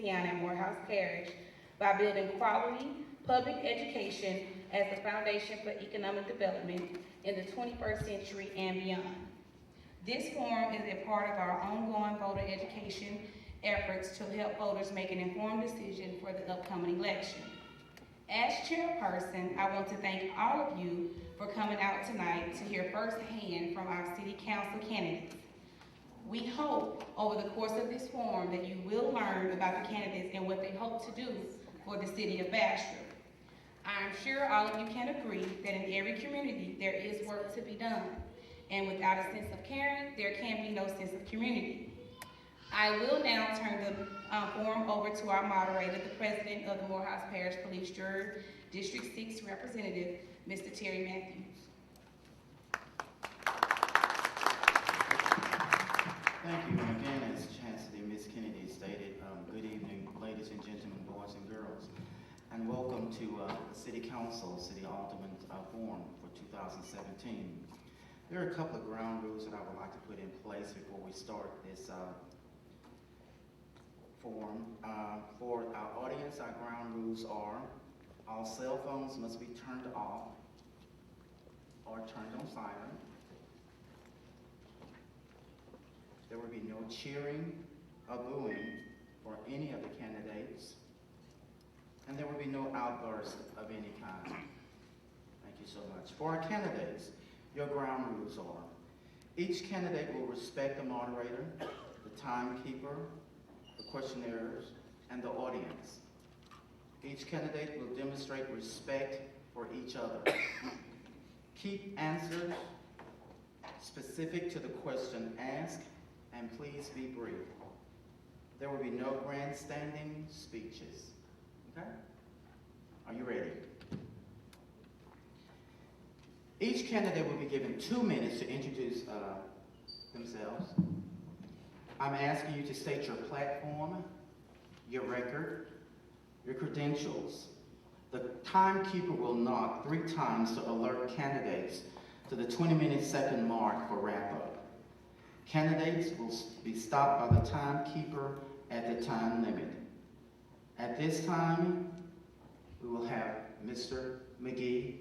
Louisiana and Morehouse Parish by building quality public education as the foundation for economic development in the 21st century and beyond. This forum is a part of our ongoing voter education efforts to help voters make an informed decision for the upcoming election. As chairperson, I want to thank all of you for coming out tonight to hear firsthand from our city council candidates. We hope over the course of this forum that you will learn about the candidates and what they hope to do for the city of Bastrop. I'm sure all of you can agree that in every community there is work to be done, and without a sense of caring, there can be no sense of community. I will now turn the forum over to our moderator, the president of the Morehouse Parish Police Jury, District 6 Representative, Mr. Terry Matthews. Thank you, and again, as Chancellor Ms. Kennedy stated, good evening, ladies and gentlemen, boys and girls, and welcome to the City Council, City Alderman Forum for 2017. There are a couple of ground rules that I would like to put in place before we start this forum. For our audience, our ground rules are all cell phones must be turned off or turned on silent. There will be no cheering or booing for any of the candidates, and there will be no outbursts of any kind. Thank you so much. For our candidates, your ground rules are: each candidate will respect the moderator, the timekeeper, the questionnaires, and the audience. Each candidate will demonstrate respect for each other. Keep answers specific to the question asked, and please be brief. There will be no grandstanding speeches. Okay? Are you ready? Each candidate will be given 2 minutes to introduce themselves. I'm asking you to state your platform, your record, your credentials. The timekeeper will knock 3 times to alert candidates to the 20-second mark for wrap-up. Candidates will be stopped by the timekeeper at the time limit. At this time, we will have Mr. McGee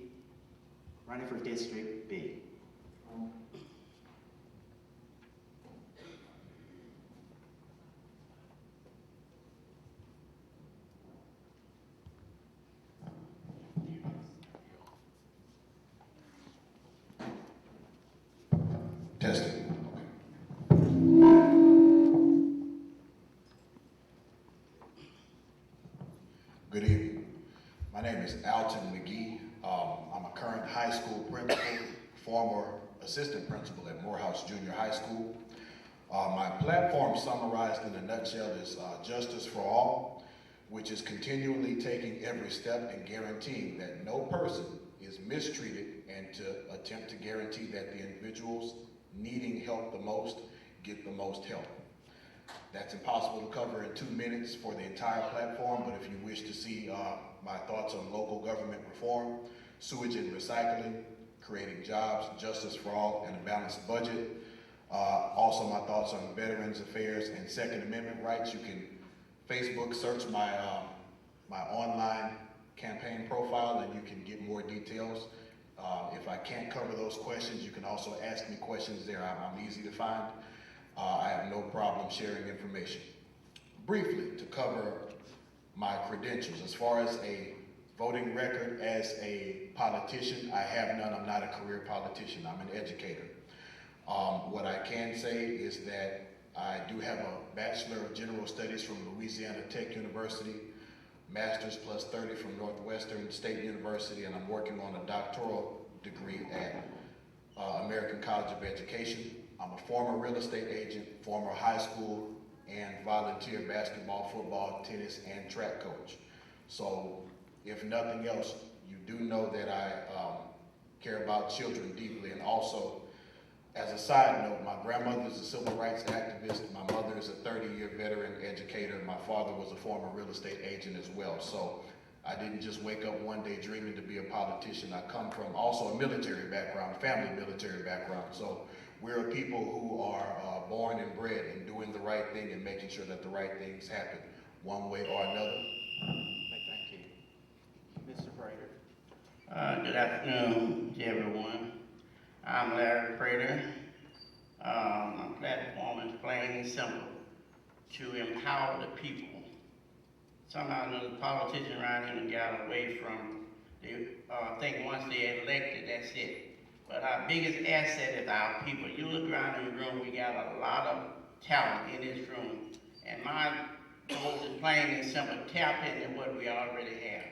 running for District B. Testing. Good evening. My name is Alton McGee. I'm a current high school principal, former assistant principal at Morehouse Junior High School. My platform summarized in a nutshell is justice for all, which is continually taking every step and guaranteeing that no person is mistreated, and to attempt to guarantee that the individuals needing help the most get the most help. That's impossible to cover in 2 minutes for the entire platform, but if you wish to see my thoughts on local government reform, sewage and recycling, creating jobs, justice for all, and a balanced budget, also my thoughts on Veterans Affairs and Second Amendment rights, you can Facebook search my, my online campaign profile and you can get more details. If I can't cover those questions, you can also ask me questions there. I'm easy to find. I have no problem sharing information. Briefly, to cover my credentials, as far as a voting record as a politician, I have none. I'm not a career politician. I'm an educator. What I can say is that I do have a Bachelor of General Studies from Louisiana Tech University, Master's plus 30 from Northwestern State University, and I'm working on a doctoral degree at American College of Education. I'm a former real estate agent, former high school and volunteer basketball, football, tennis, and track coach. So if nothing else, you do know that I care about children deeply. And also, as a side note, my grandmother is a civil rights activist. My mother is a 30-year veteran educator. My father was a former real estate agent as well. So I didn't just wake up one day dreaming to be a politician. I come from also a military background, family military background. So we're a people who are born and bred in doing the right thing and making sure that the right things happen one way or another. Thank you. Mr. Prater. Good afternoon to everyone. I'm Larry Prater. My platform is plain and simple, to empower the people. Somehow the politicians around here got away from, they think once they're elected, that's it. But our biggest asset is our people. You look around in the room, we got a lot of talent in this room. And my goal is plain and simple, tap into what we already have.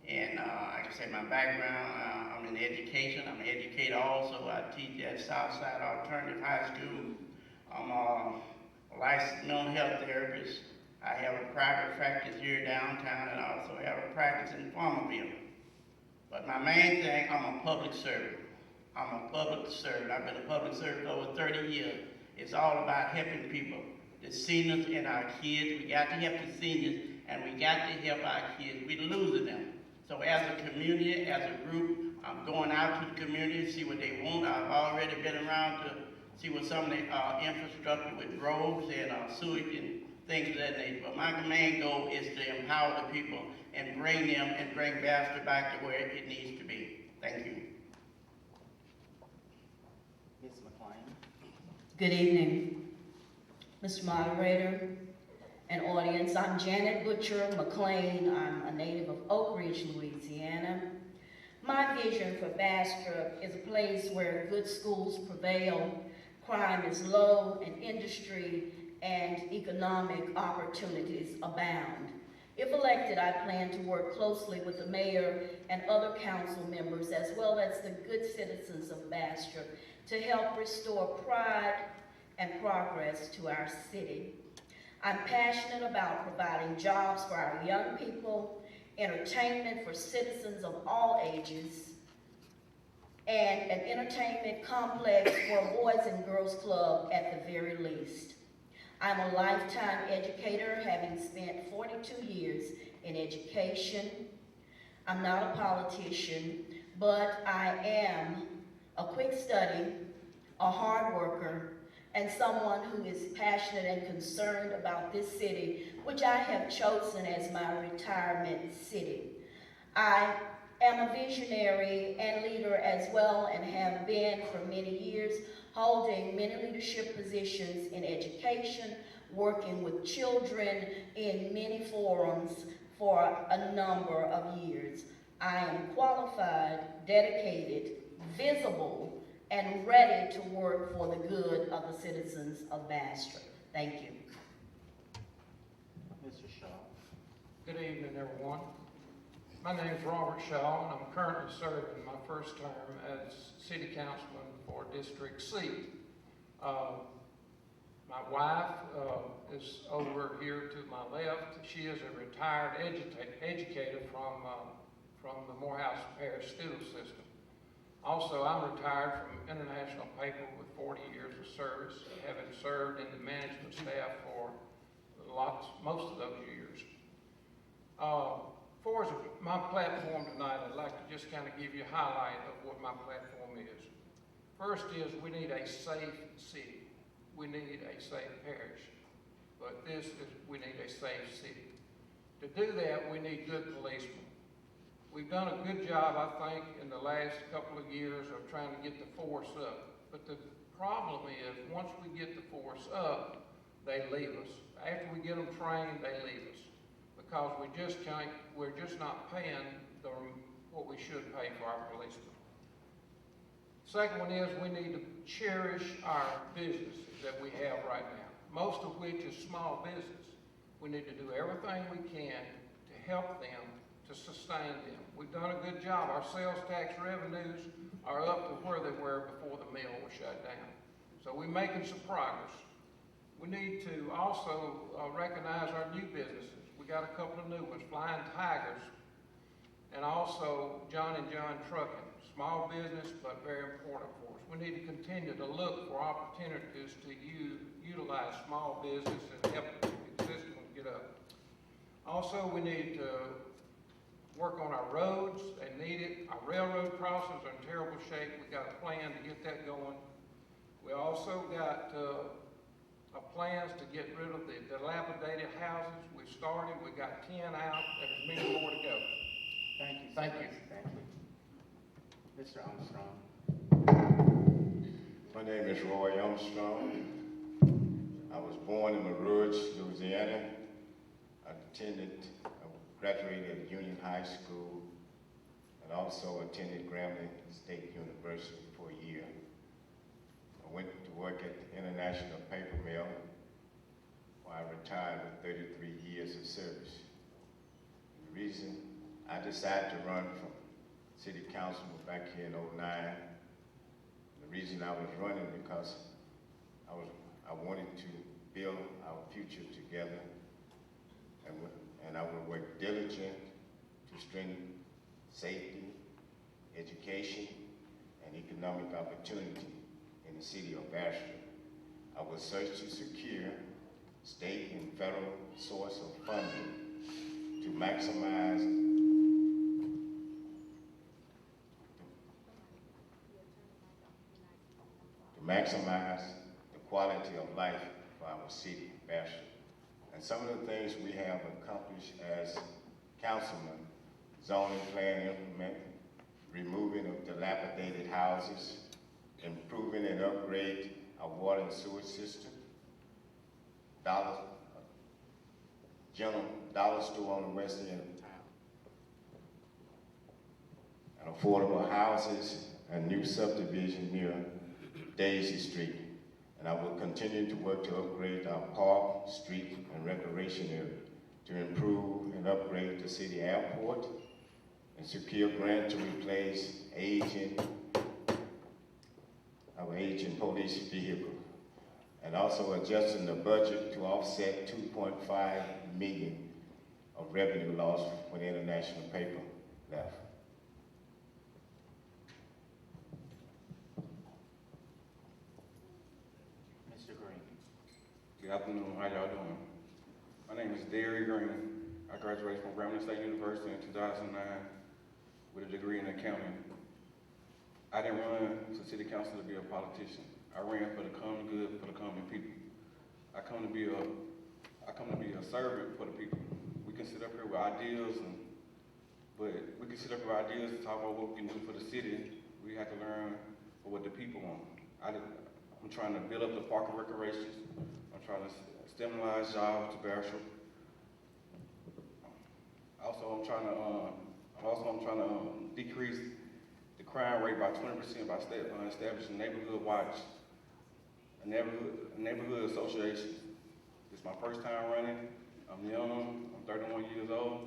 And like I say, my background, I'm in education. I'm an educator also. I teach at Southside Alternative High School. I'm a licensed mental health therapist. I have a private practice here downtown, and I also have a practice in Farmerville. But my main thing, I'm a public servant. I'm a public servant. I've been a public servant over 30 years. It's all about helping people, the seniors and our kids. We got to help the seniors, and we got to help our kids. We're losing them. So as a community, as a group, I'm going out to the community to see what they want. I've already been around to see what some of the infrastructure with roads and sewage and things of that nature. But my main goal is to empower the people and bring them and bring Bastrop back to where it needs to be. Thank you. Ms. McLean. Good evening, Mr. Moderator and audience. I'm Janet Butcher McLean. I'm a native of Oak Ridge, Louisiana. My vision for Bastrop is a place where good schools prevail, crime is low, and industry and economic opportunities abound. If elected, I plan to work closely with the mayor and other council members, as well as the good citizens of Bastrop, to help restore pride and progress to our city. I'm passionate about providing jobs for our young people, entertainment for citizens of all ages, and an entertainment complex for a Boys and Girls Club at the very least. I'm a lifetime educator, having spent 42 years in education. I'm not a politician, but I am a quick study, a hard worker, and someone who is passionate and concerned about this city, which I have chosen as my retirement city. I am a visionary and leader as well, and have been for many years, holding many leadership positions in education, working with children in many forums for a number of years. I am qualified, dedicated, visible, and ready to work for the good of the citizens of Bastrop. Thank you. Mr. Shaw. Good evening, everyone. My name is Robert Shaw, and I'm currently serving my first term as City Councilman for District C. My wife is over here to my left. She is a retired educator from the Morehouse Parish School System. Also, I'm retired from International Paper with 40 years of service, having served in the management staff for most of those years. For my platform tonight, I'd like to just kind of give you a highlight of what my platform is. First is we need a safe city. We need a safe parish. But we need a safe city. To do that, we need good policemen. We've done a good job, I think, in the last couple of years of trying to get the force up. But the problem is, once we get the force up, they leave us. After we get them trained, they leave us. Because we're just not paying what we should pay for our policemen. Second one is we need to cherish our businesses that we have right now, most of which is small business. We need to do everything we can to help them, to sustain them. We've done a good job. Our sales tax revenues are up to where they were before the mill was shut down. So we're making some progress. We need to also recognize our new businesses. We got a couple of new ones, Flying Tigers, and also John & John Trucking. Small business, but very important for us. We need to continue to look for opportunities to utilize small business and help the existing ones get up. Also, we need to work on our roads. They need it. Our railroad crossings are in terrible shape. We got a plan to get that going. We also got plans to get rid of the dilapidated houses. We've started, we got 10 out, there's many more to go. Thank you. Thank you. Thank you. Mr. Armstrong. My name is Roy Armstrong. I was born in Rouge, Louisiana. I graduated at Union High School and also attended Grambling State University for a year. I went to work at the International Paper Mill where I retired with 33 years of service. The reason I decided to run for city councilman back here in '09, the reason I was running because I wanted to build our future together, and I would work diligent to strengthen safety, education, and economic opportunity in the city of Bastrop. I would search to secure state and federal source of funding to maximize the quality of life for our city, Bastrop. And some of the things we have accomplished as councilmen: zoning plan implement, removing of dilapidated houses, improving and upgrade our water and sewer system, dollar store on the west end of town, and affordable houses and new subdivision near Daisy Street. And I will continue to work to upgrade our park, street, and recreation area to improve and upgrade the city airport and secure grant to replace our aging police vehicle, and also adjusting the budget to offset 2.5 million of revenue loss when International Paper left. Mr. Green. Good afternoon, how y'all doing? My name is Derry Green. I graduated from Grambling State University in 2009 with a degree in accounting. I didn't run for city council to be a politician. I ran for the common good, for the common people. I come to be a servant for the people. We can sit up here with ideas, and talk about what we can do for the city. We have to learn for what the people want. I'm trying to build up the park and recreation. I'm trying to stimulate jobs to Bastrop. I'm trying to decrease the crime rate by 20% by establishing neighborhood watch, a neighborhood association. This is my first time running. I'm young. I'm 31 years old.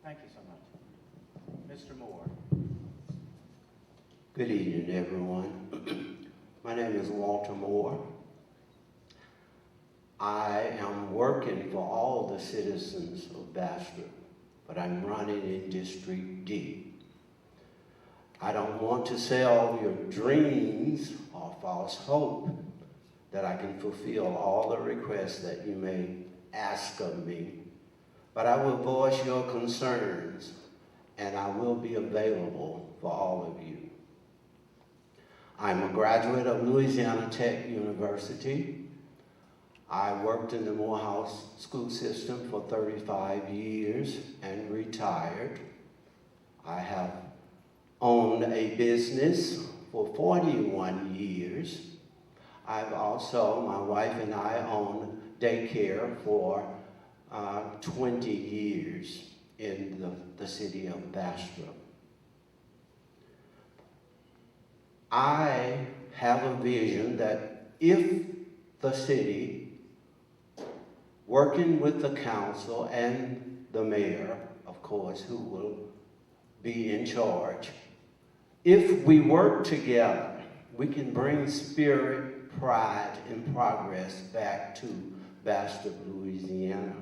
Thank you so much. Mr. Moore. Good evening, everyone. My name is Walter Moore. I am working for all the citizens of Bastrop, but I'm running in District D. I don't want to sell your dreams or false hope that I can fulfill all the requests that you may ask of me, but I will voice your concerns, and I will be available for all of you. I'm a graduate of Louisiana Tech University. I worked in the Morehouse school system for 35 years and retired. I have owned a business for 41 years. My wife and I own daycare for 20 years in the city of Bastrop. I have a vision that if the city, working with the council and the mayor, of course, who will be in charge, if we work together, we can bring spirit, pride, and progress back to Bastrop, Louisiana.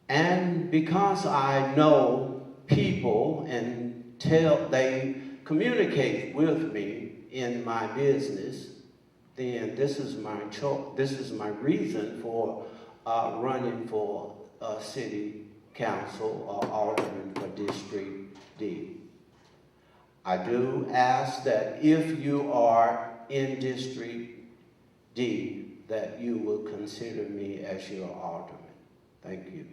And because I know people and they communicate with me in my business, then this is my reason for running for city council or alderman for District D. I do ask that if you are in District D, that you will consider me as your alderman. Thank you.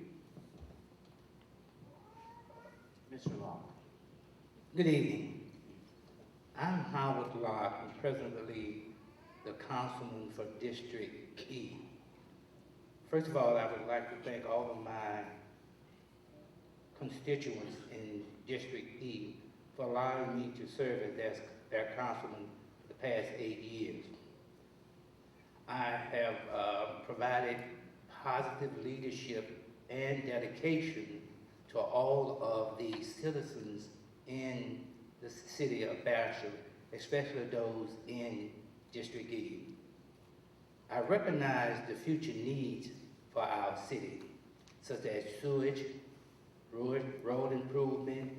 Mr. Law. Good evening. I'm Howard Locke, and presently the councilman for District E. First of all, I would like to thank all of my constituents in District E for allowing me to serve as their councilman for the past 8 years. I have provided positive leadership and dedication to all of the citizens in the city of Bastrop, especially those in District E. I recognize the future needs for our city, such as sewage, road improvement,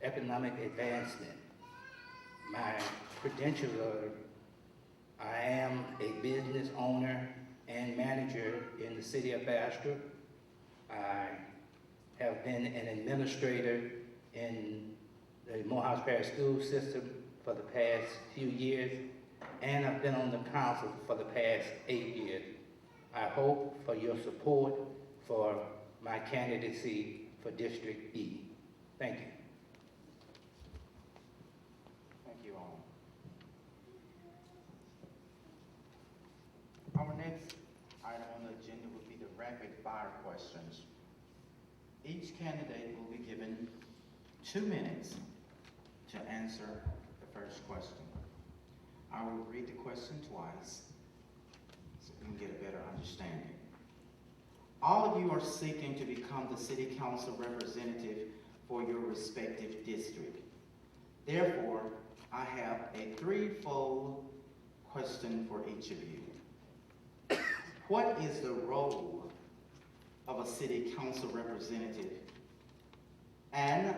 economic advancement. My credentials are, I am a business owner and manager in the city of Bastrop. I have been an administrator in the Morehouse Parish School System for the past few years, and I've been on the council for the past 8 years. I hope for your support for my candidacy for District E. Thank you. Thank you all. Our next item on the agenda would be the rapid fire questions. Each candidate will be given 2 minutes to answer the first question. I will read the question twice so we can get a better understanding. All of you are seeking to become the city council representative for your respective district. Therefore, I have a threefold question for each of you. What is the role of a city council representative and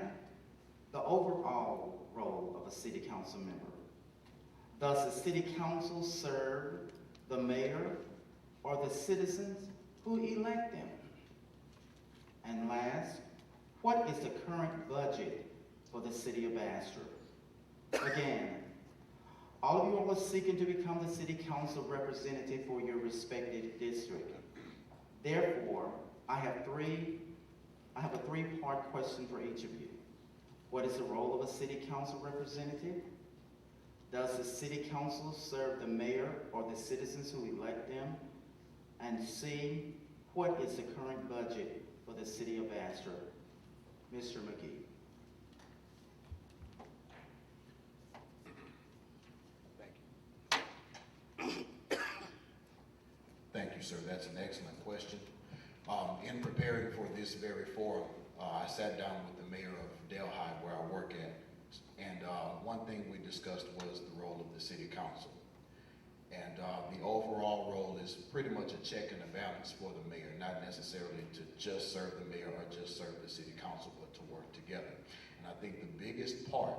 the overall role of a city council member? Does the city council serve the mayor or the citizens who elect them? And last, what is the current budget for the city of Bastrop? Again, all of you are seeking to become the city council representative for your respective district. Therefore, I have a three-part question for each of you. What is the role of a city council representative? Does the city council serve the mayor or the citizens who elect them? And C, what is the current budget for the city of Bastrop? Mr. McGee. Thank you, sir. That's an excellent question. In preparing for this very forum, I sat down with the mayor of Delhi, where I work at, and one thing we discussed was the role of the city council. And the overall role is pretty much a check and a balance for the mayor, not necessarily to just serve the mayor or just serve the city council, but to work together. And I think the biggest part,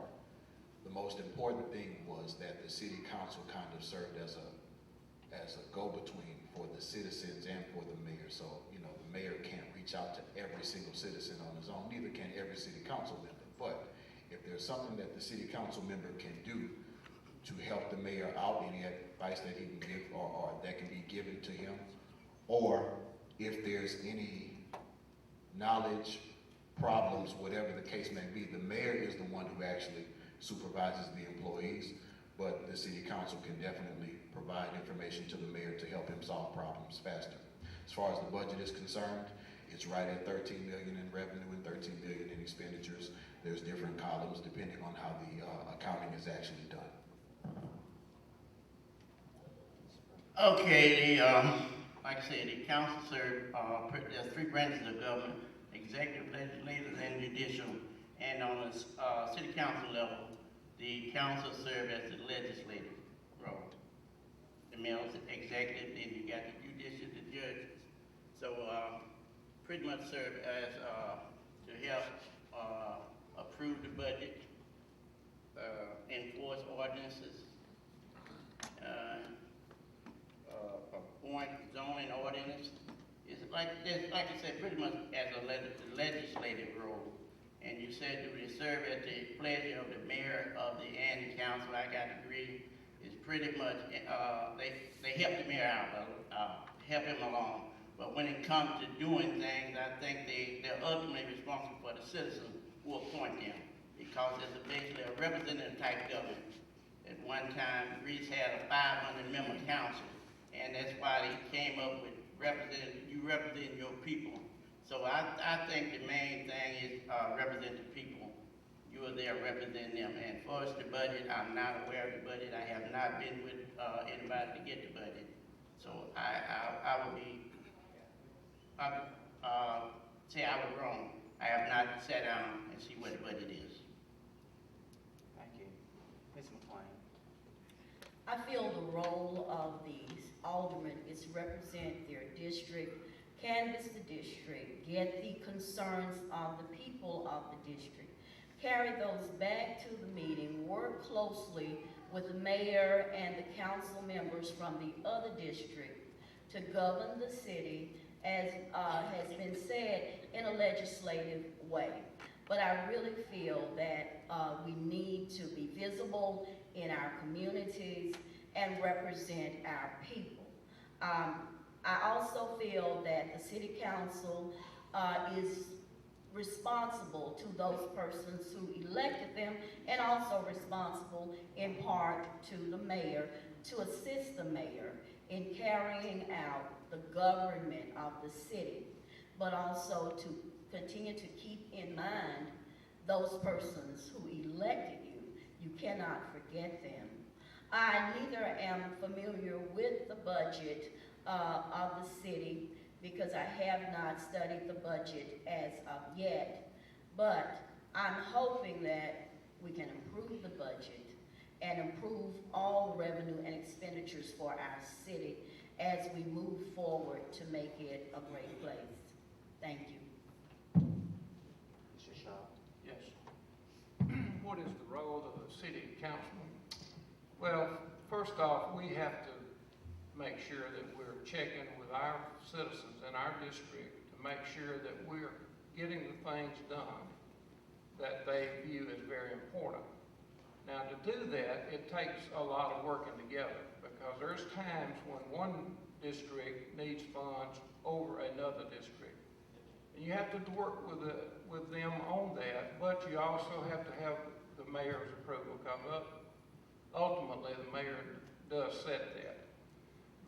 the most important thing was that the city council kind of served as a go-between for the citizens and for the mayor. So, you know, the mayor can't reach out to every single citizen on his own, neither can every city council member. But if there's something that the city council member can do to help the mayor out, any advice that he can give or that can be given to him, or if there's any knowledge, problems, whatever the case may be, the mayor is the one who actually supervises the employees, but the city council can definitely provide information to the mayor to help him solve problems faster. As far as the budget is concerned, it's right at 13 million in revenue and 13 million in expenditures. There's different columns depending on how the accounting is actually done. Okay, like I said, the council serve, there's 3 branches of government: executive, legislative, and judicial. And on the city council level, the council serve as the legislative role. The mayor's executive, then you got the judicial, the judges. So pretty much serve as to help approve the budget, enforce ordinances, appoint zoning ordinance. It's like I said, pretty much as a legislative role. And and you said to serve at the pleasure of the mayor of the and the council. I got to agree. It's pretty much, they help the mayor out, help him along. But when it comes to doing things, I think they're ultimately responsible for the citizens who appoint them, because it's basically a representative type government. At one time, Greece had a 500-member council, and that's why they came up with you represent your people. So I think the main thing is represent the people. You are there representing them. And for us, the budget, I'm not aware of the budget. I have not been with anybody to get the budget. So I would be, say I was wrong. I have not sat down and see what the budget is. Thank you. Ms. McLean? I feel the role of these aldermen is represent their district, canvass the district, get the concerns of the people of the district, carry those back to the meeting, work closely with the mayor and the council members from the other district to govern the city, as has been said, in a legislative way. But I really feel that we need to be visible in our communities and represent our people. I also feel that the city council is responsible to those persons who elected them, and also responsible in part to the mayor, to assist the mayor in carrying out the government of the city, but also to continue to keep in mind those persons who elected you. You cannot forget them. I neither am familiar with the budget of the city, because I have not studied the budget as of yet, but I'm hoping that we can improve the budget and improve all revenue and expenditures for our city as we move forward to make it a great place. Thank you. Mr. Shaw? Yes. What is the role of the city councilman? Well, first off, we have to make sure that we're checking with our citizens in our district to make sure that we're getting the things done that they view as very important. Now, to do that, it takes a lot of working together, because there's times when one district needs funds over another district. And you have to work with them on that, but you also have to have the mayor's approval, because ultimately the mayor does set that.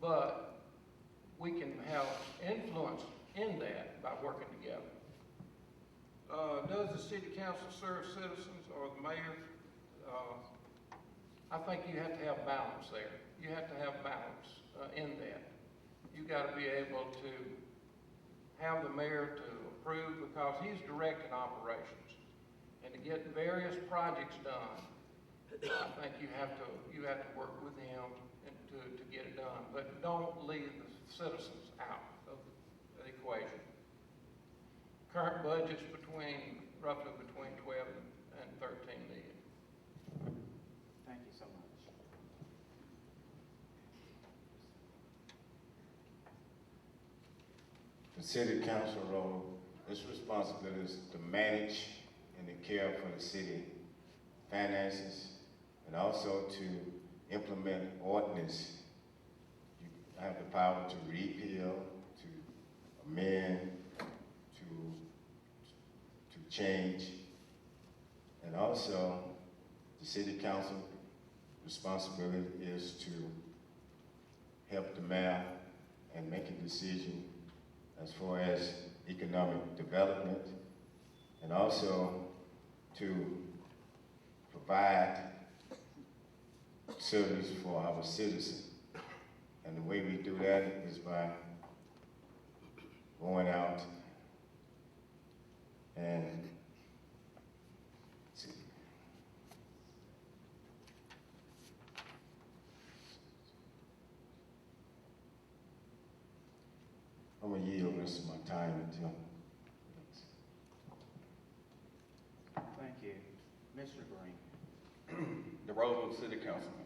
But we can have influence in that by working together. Does the city council serve citizens or the mayor? I think you have to have balance there. You have to have balance in that. You got to be able to have the mayor to approve, because he's directing operations, and to get various projects done. I think you have to work with him and to get it done, but don't leave the citizens out of the equation. Current budget's roughly between 12 and 13 million. Thank you so much. The city council role, its responsibility is to manage and to care for the city finances, and also to implement ordinance. You have the power to repeal, to amend, to change. And also, the city council responsibility is to help the mayor in making decisions as far as economic development, and also to provide service for our citizens. And the way we do that is by going out and I'm gonna yield the rest of my time until. Thank you. Mr. Green? The role of the city councilman.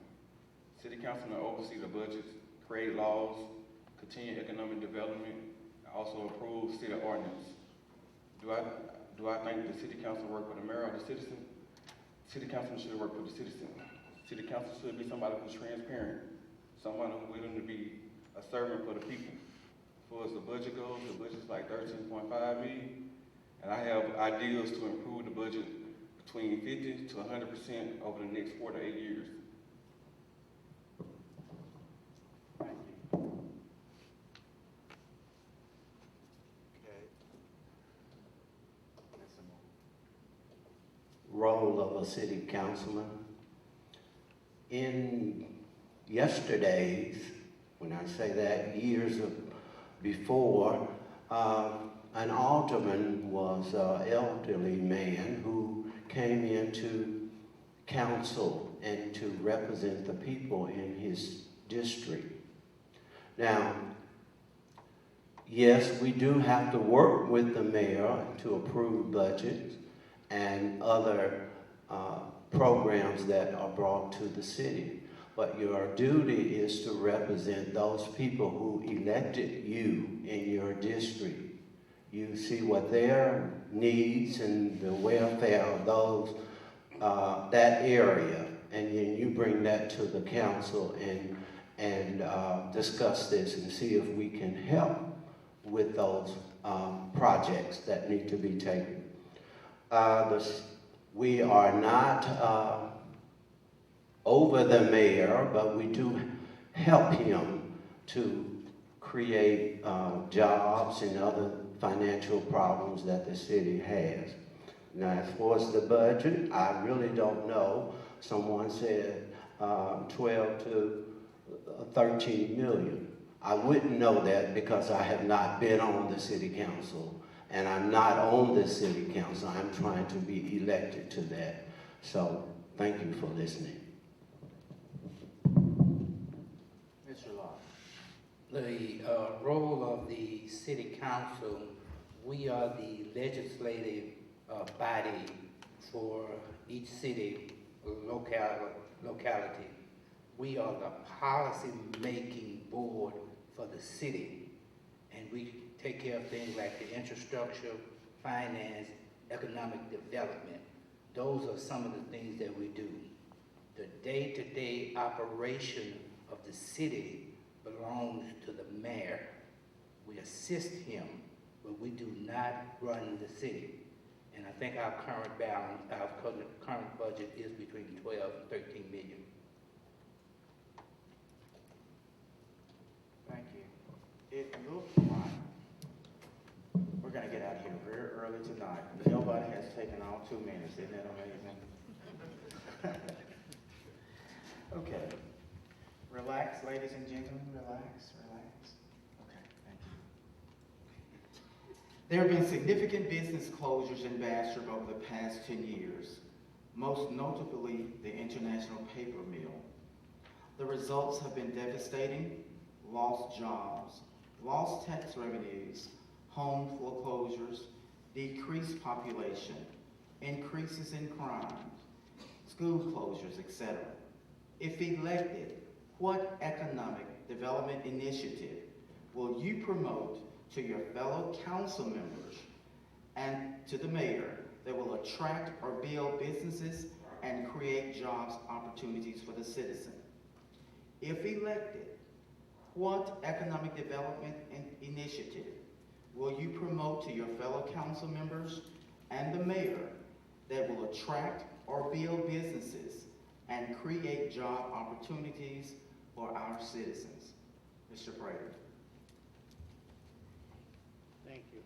City councilman oversee the budgets, create laws, continue economic development, and also approve city ordinance. Do I think the city council work with the mayor or the citizen? City council should work with the citizen. City council should be somebody who's transparent, somebody who's willing to be a servant for the people. As far as the budget goes, the budget's like 13.5 million, and I have ideas to improve the budget between 50 to 100% over the next 4 to 8 years. Thank you. Okay. Mr. Moore. Role of a city councilman. In yesterday's, when I say that, before, an alderman was an elderly man who came into council and to represent the people in his district. Now, yes, we do have to work with the mayor to approve budgets and other programs that are brought to the city. But your duty is to represent those people who elected you in your district. You see what their needs and the welfare of those, that area, and then you bring that to the council and discuss this and see if we can help with those projects that need to be taken. We are not over the mayor, but we do help him to create jobs and other financial problems that the city has. Now, as far as the budget, I really don't know. Someone said 12 to 13 million. I wouldn't know that because I have not been on the city council, and I'm not on the city council. I'm trying to be elected to that. So, thank you for listening. Mr. Law. The role of the city council, we are the legislative body for each city locality. We are the policy-making board for the city, and we take care of things like the infrastructure, finance, economic development. Those are some of the things that we do. The day-to-day operation of the city belongs to the mayor. We assist him, but we do not run the city. And I think our current balance, our current budget is between 12 and 13 million. Thank you. It looks like we're gonna get out of here very early tonight. Nobody has taken all 2 minutes. Isn't that amazing? Okay. Relax, ladies and gentlemen. Relax, relax. Okay, thank you. There have been significant business closures in Bastrop over the past 10 years, most notably the International Paper Mill. The results have been devastating: lost jobs, lost tax revenues, home foreclosures, decreased population, increases in crime, school closures, etc. If elected, what economic development initiative will you promote to your fellow council members and to the mayor that will attract or build businesses and create jobs opportunities for the citizen? If elected, what economic development initiative will you promote to your fellow council members and the mayor that will attract or build businesses and create job opportunities for our citizens? Mr. Prater. Thank you.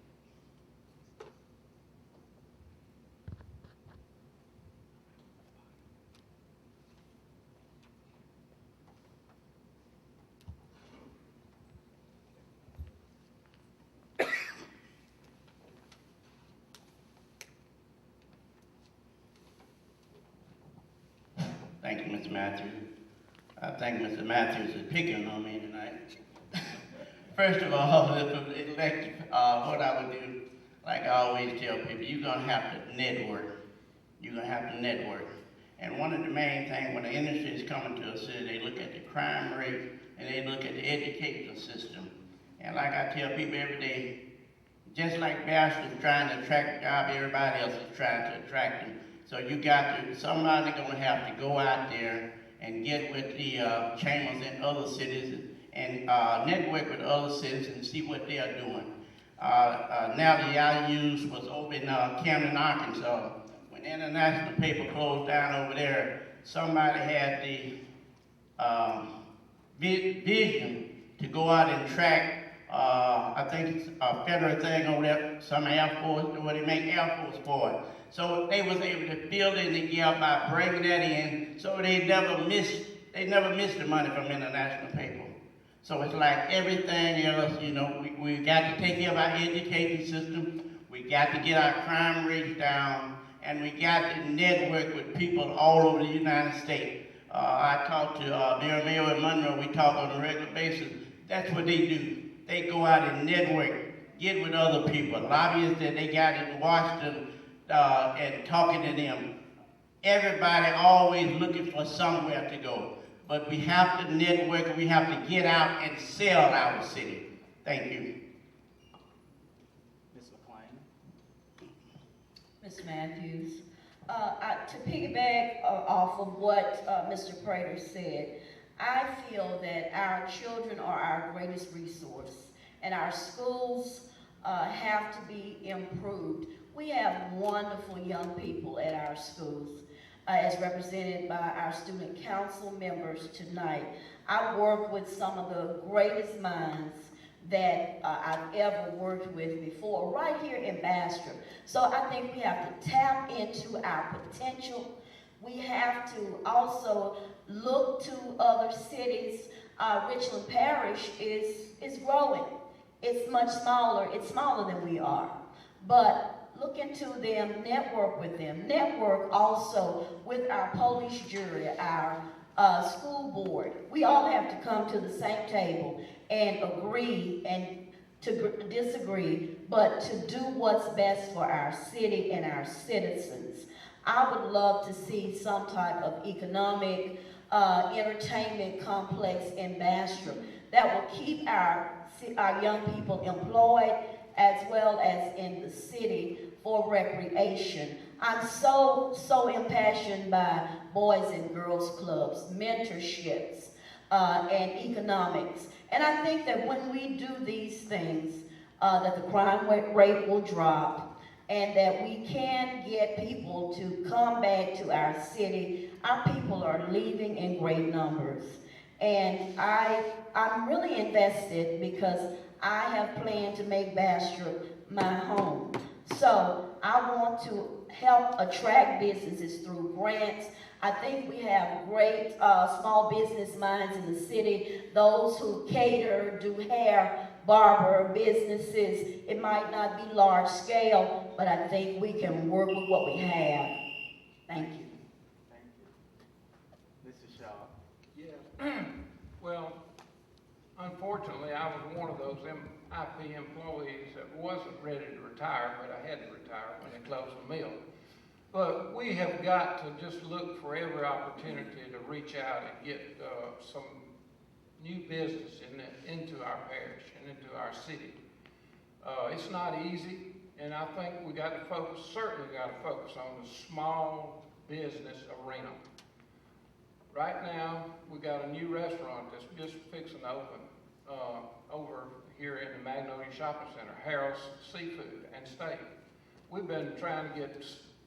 Thank you, Mr. Matthews. I think Mr. Matthews is picking on me tonight. First of all, if elected, what I would do, like I always tell people, you're gonna have to network. You're gonna have to network. And one of the main things when the industry is coming to a city, they look at the crime rate and they look at the educational system. And like I tell people every day, just like Bastrop is trying to attract a job, everybody else is trying to attract them. So somebody gonna have to go out there and get with the chambers in other cities and network with other cities and see what they are doing. Now the IUs was over in Camden, Arkansas. When the international paper closed down over there, somebody had the vision to go out and track, I think it's a federal thing over there, some Air Force, where they make Air Force for it. So they was able to fill in the gap by bringing that in, so they never missed the money from international paper. So it's like everything else, you know, we got to take care of our education system, we got to get our crime rates down, and we got to network with people all over the United States. I talk to Mayor and Monroe, we talk on a regular basis. That's what they do. They go out and network, get with other people, lobbyists that they got in Washington, and talking to them. Everybody always looking for somewhere to go. But we have to network and we have to get out and sell our city. Thank you. Ms. McLean? Ms. Matthews, to piggyback off of what Mr. Prater said, I feel that our children are our greatest resource, and our schools have to be improved. We have wonderful young people at our schools, as represented by our student council members tonight. I work with some of the greatest minds that I've ever worked with before, right here in Bastrop. So I think we have to tap into our potential. We have to also look to other cities. Richland Parish is growing. It's much smaller. It's smaller than we are. But look into them, network with them. Network also with our police jury, our school board. We all have to come to the same table and agree and to disagree, but to do what's best for our city and our citizens. I would love to see some type of economic entertainment complex in Bastrop that will keep our young people employed as well as in the city for recreation. I'm so impassioned by Boys and Girls Clubs, mentorships, and economics. And I think that when we do these things, that the crime rate will drop, and that we can get people to come back to our city. Our people are leaving in great numbers. And I'm really invested because I have planned to make Bastrop my home. So I want to help attract businesses through grants. I think we have great small business minds in the city, those who cater, do hair, barber businesses. It might not be large scale, but I think we can work with what we have. Thank you. Thank you. Mr. Shaw? Yeah. Well, unfortunately, I was one of those MIP employees that wasn't ready to retire, but I had to retire when they closed the mill. But we have got to just look for every opportunity to reach out and get some new business into our parish and into our city. It's not easy, and I think we got to focus, certainly got to focus on the small business arena. Right now, we got a new restaurant that's just fixing to open over here in the Magnolia Shopping Center, Harold's Seafood and Steak. We've been trying to get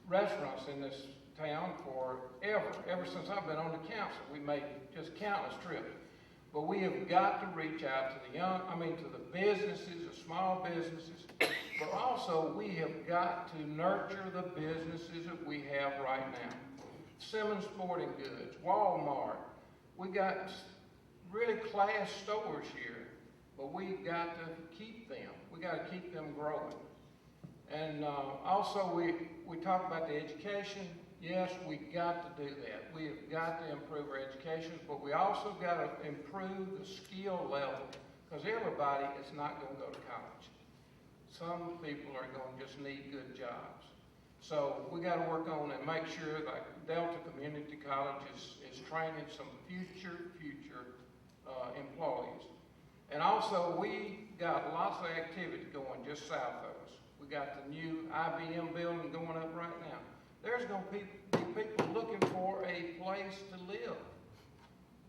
restaurants in this town ever since I've been on the council. We made just countless trips. But we have got to reach out to the businesses, the small businesses, but also we have got to nurture the businesses that we have right now. Simmons Sporting Goods, Walmart. We got really class stores here, but we've got to keep them. We got to keep them growing. And also we talk about the education. Yes, we got to do that. We have got to improve our education, but we also got to improve the skill level, because everybody is not going to go to college. Some people are going to just need good jobs. So we got to work on and make sure like Delta Community College is training some future employees. And also we got lots of activity going just south of us. We got the new IBM building going up right now. There's gonna be people looking for a place to live.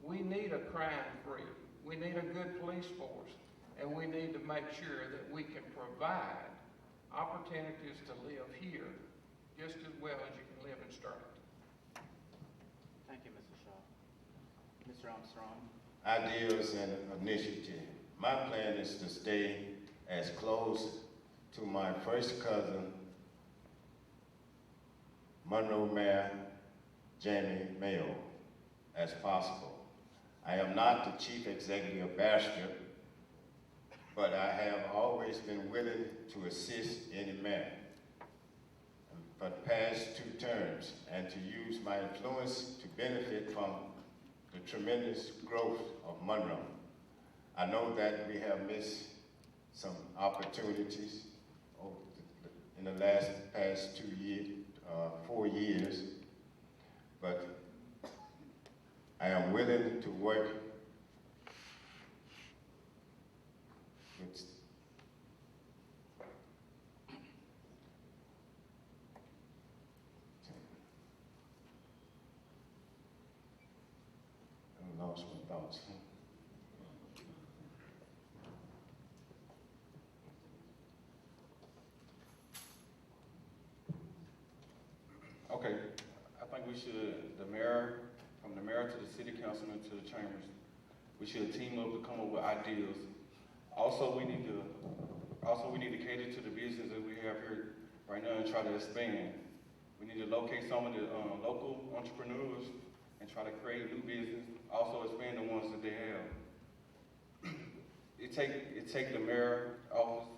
We need a crime-free, we need a good police force, and we need to make sure that we can provide opportunities to live here just as well as you can live in Sterling. Thank you, Mr. Shaw. Mr. Armstrong? Ideas and initiative. My plan is to stay as close to my first cousin, Monroe Mayor Jamie Mayo, as possible. I am not the chief executive of Bastrop, but I have always been willing to assist any mayor for the past 2 terms and to use my influence to benefit from the tremendous growth of Monroe. I know that we have missed some opportunities in the past 4 years, but I am willing to work with I lost my thoughts. Okay, I think we should, from the mayor to the city councilman to the chambers, we should team up to come up with ideas. Also, we need to cater to the business that we have here right now and try to expand. We need to locate some of the local entrepreneurs and try to create new business, also expand the ones that they have. It take the mayor office,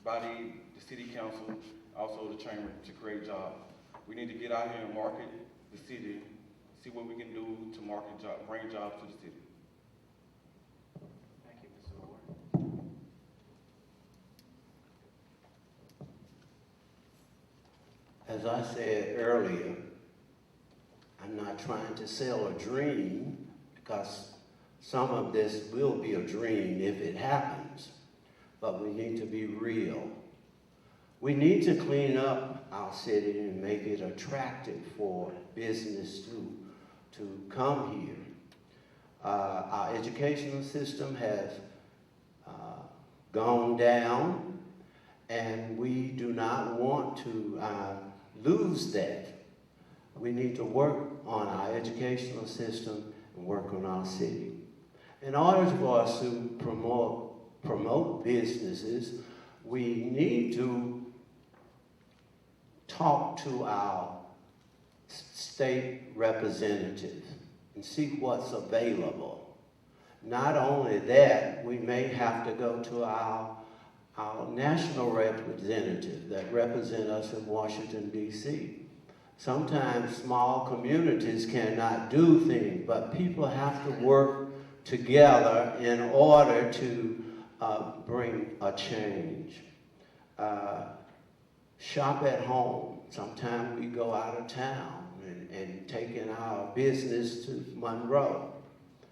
body, the city council, also the chamber to create jobs. We need to get out here and market the city, see what we can do to market bring jobs to the city. Thank you, Mr. Ward. As I said earlier, I'm not trying to sell a dream, because some of this will be a dream if it happens, but we need to be real. We need to clean up our city and make it attractive for business to come here. Our educational system has gone down, and we do not want to lose that. We need to work on our educational system and work on our city. In order for us to promote businesses, we need to talk to our state representatives and see what's available. Not only that, we may have to go to our national representatives that represent us in Washington, D.C. Sometimes small communities cannot do things, but people have to work together in order to bring a change. Shop at home. Sometimes we go out of town and taking our business to Monroe.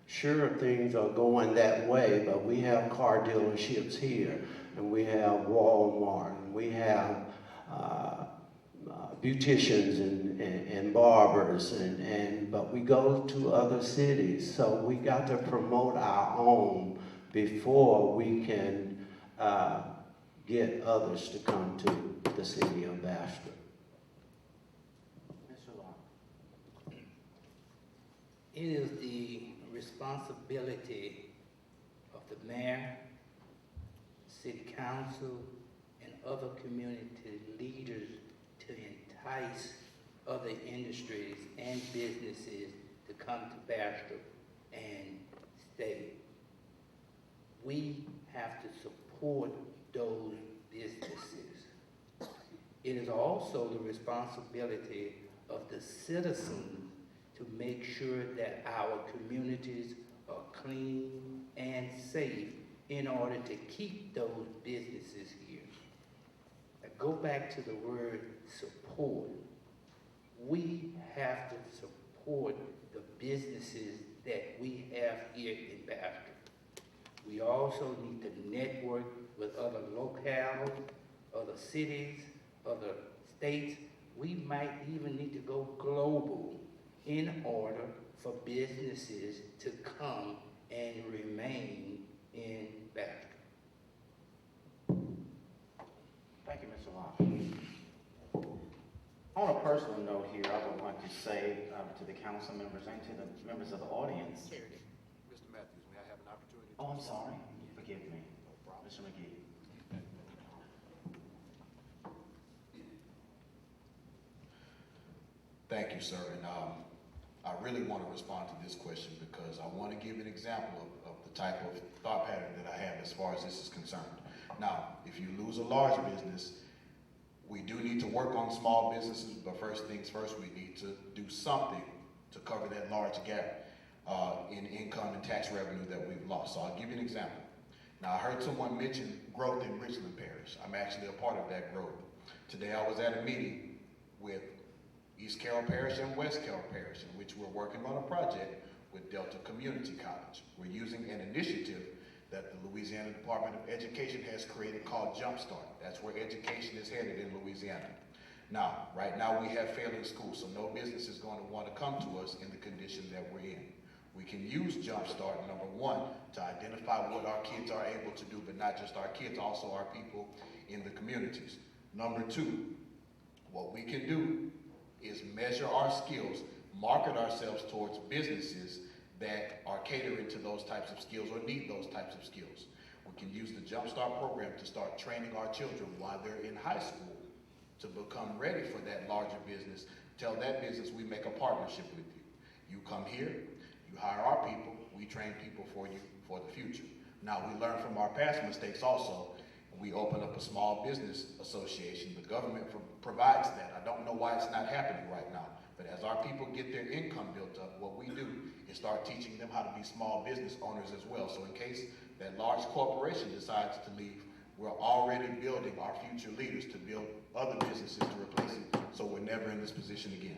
Sure, things are going that way, but we have car dealerships here, and we have Walmart, and we have beauticians and barbers, but we go to other cities, so we got to promote our own before we can get others to come to the city of Bastrop. Mr. Long? It is the responsibility of the mayor, city council, and other community leaders to entice other industries and businesses to come to Bastrop and stay. We have to support those businesses. It is also the responsibility of the citizens to make sure that our communities are clean and safe in order to keep those businesses here. I go back to the word support. We have to support the businesses that we have here in Bastrop. We We also need to network with other locales, other cities, other states. We might even need to go global in order for businesses to come and remain in Bastrop. Thank you, Mr. Locke. On a personal note here, I would like to say to the council members and to the members of the audience. Mr. Matthews, may I have an opportunity? Oh, I'm sorry. Forgive me. Mr. McGee. Thank you, sir. And I really want to respond to this question because I want to give an example of the type of thought pattern that I have as far as this is concerned. Now, if you lose a large business, we do need to work on small businesses, but first things first, we need to do something to cover that large gap in income and tax revenue that we've lost. So I'll give you an example. Now, I heard someone mention growth in Richland Parish. I'm actually a part of that growth. Today I was at a meeting with East Carroll Parish and West Carroll Parish, in which we're working on a project with Delta Community College. We're using an initiative that the Louisiana Department of Education has created called Jumpstart. That's where education is headed in Louisiana. Now, right now we have failing schools, so no business is going to want to come to us in the condition that we're in. We can use Jumpstart, number one, to identify what our kids are able to do, but not just our kids, also our people in the communities. Number two, what we can do is measure our skills, market ourselves towards businesses that are catering to those types of skills or need those types of skills. We can use the Jumpstart program to start training our children while they're in high school to become ready for that larger business. Tell that business we make a partnership with you. You come here, you hire our people, we train people for you for the future. Now, we learn from our past mistakes also. We open up a small business association. The government provides that. I don't know why it's not happening right now. But as our people get their income built up, what we do is start teaching them how to be small business owners as well. So in case that large corporation decides to leave, we're already building our future leaders to build other businesses to replace it, so we're never in this position again.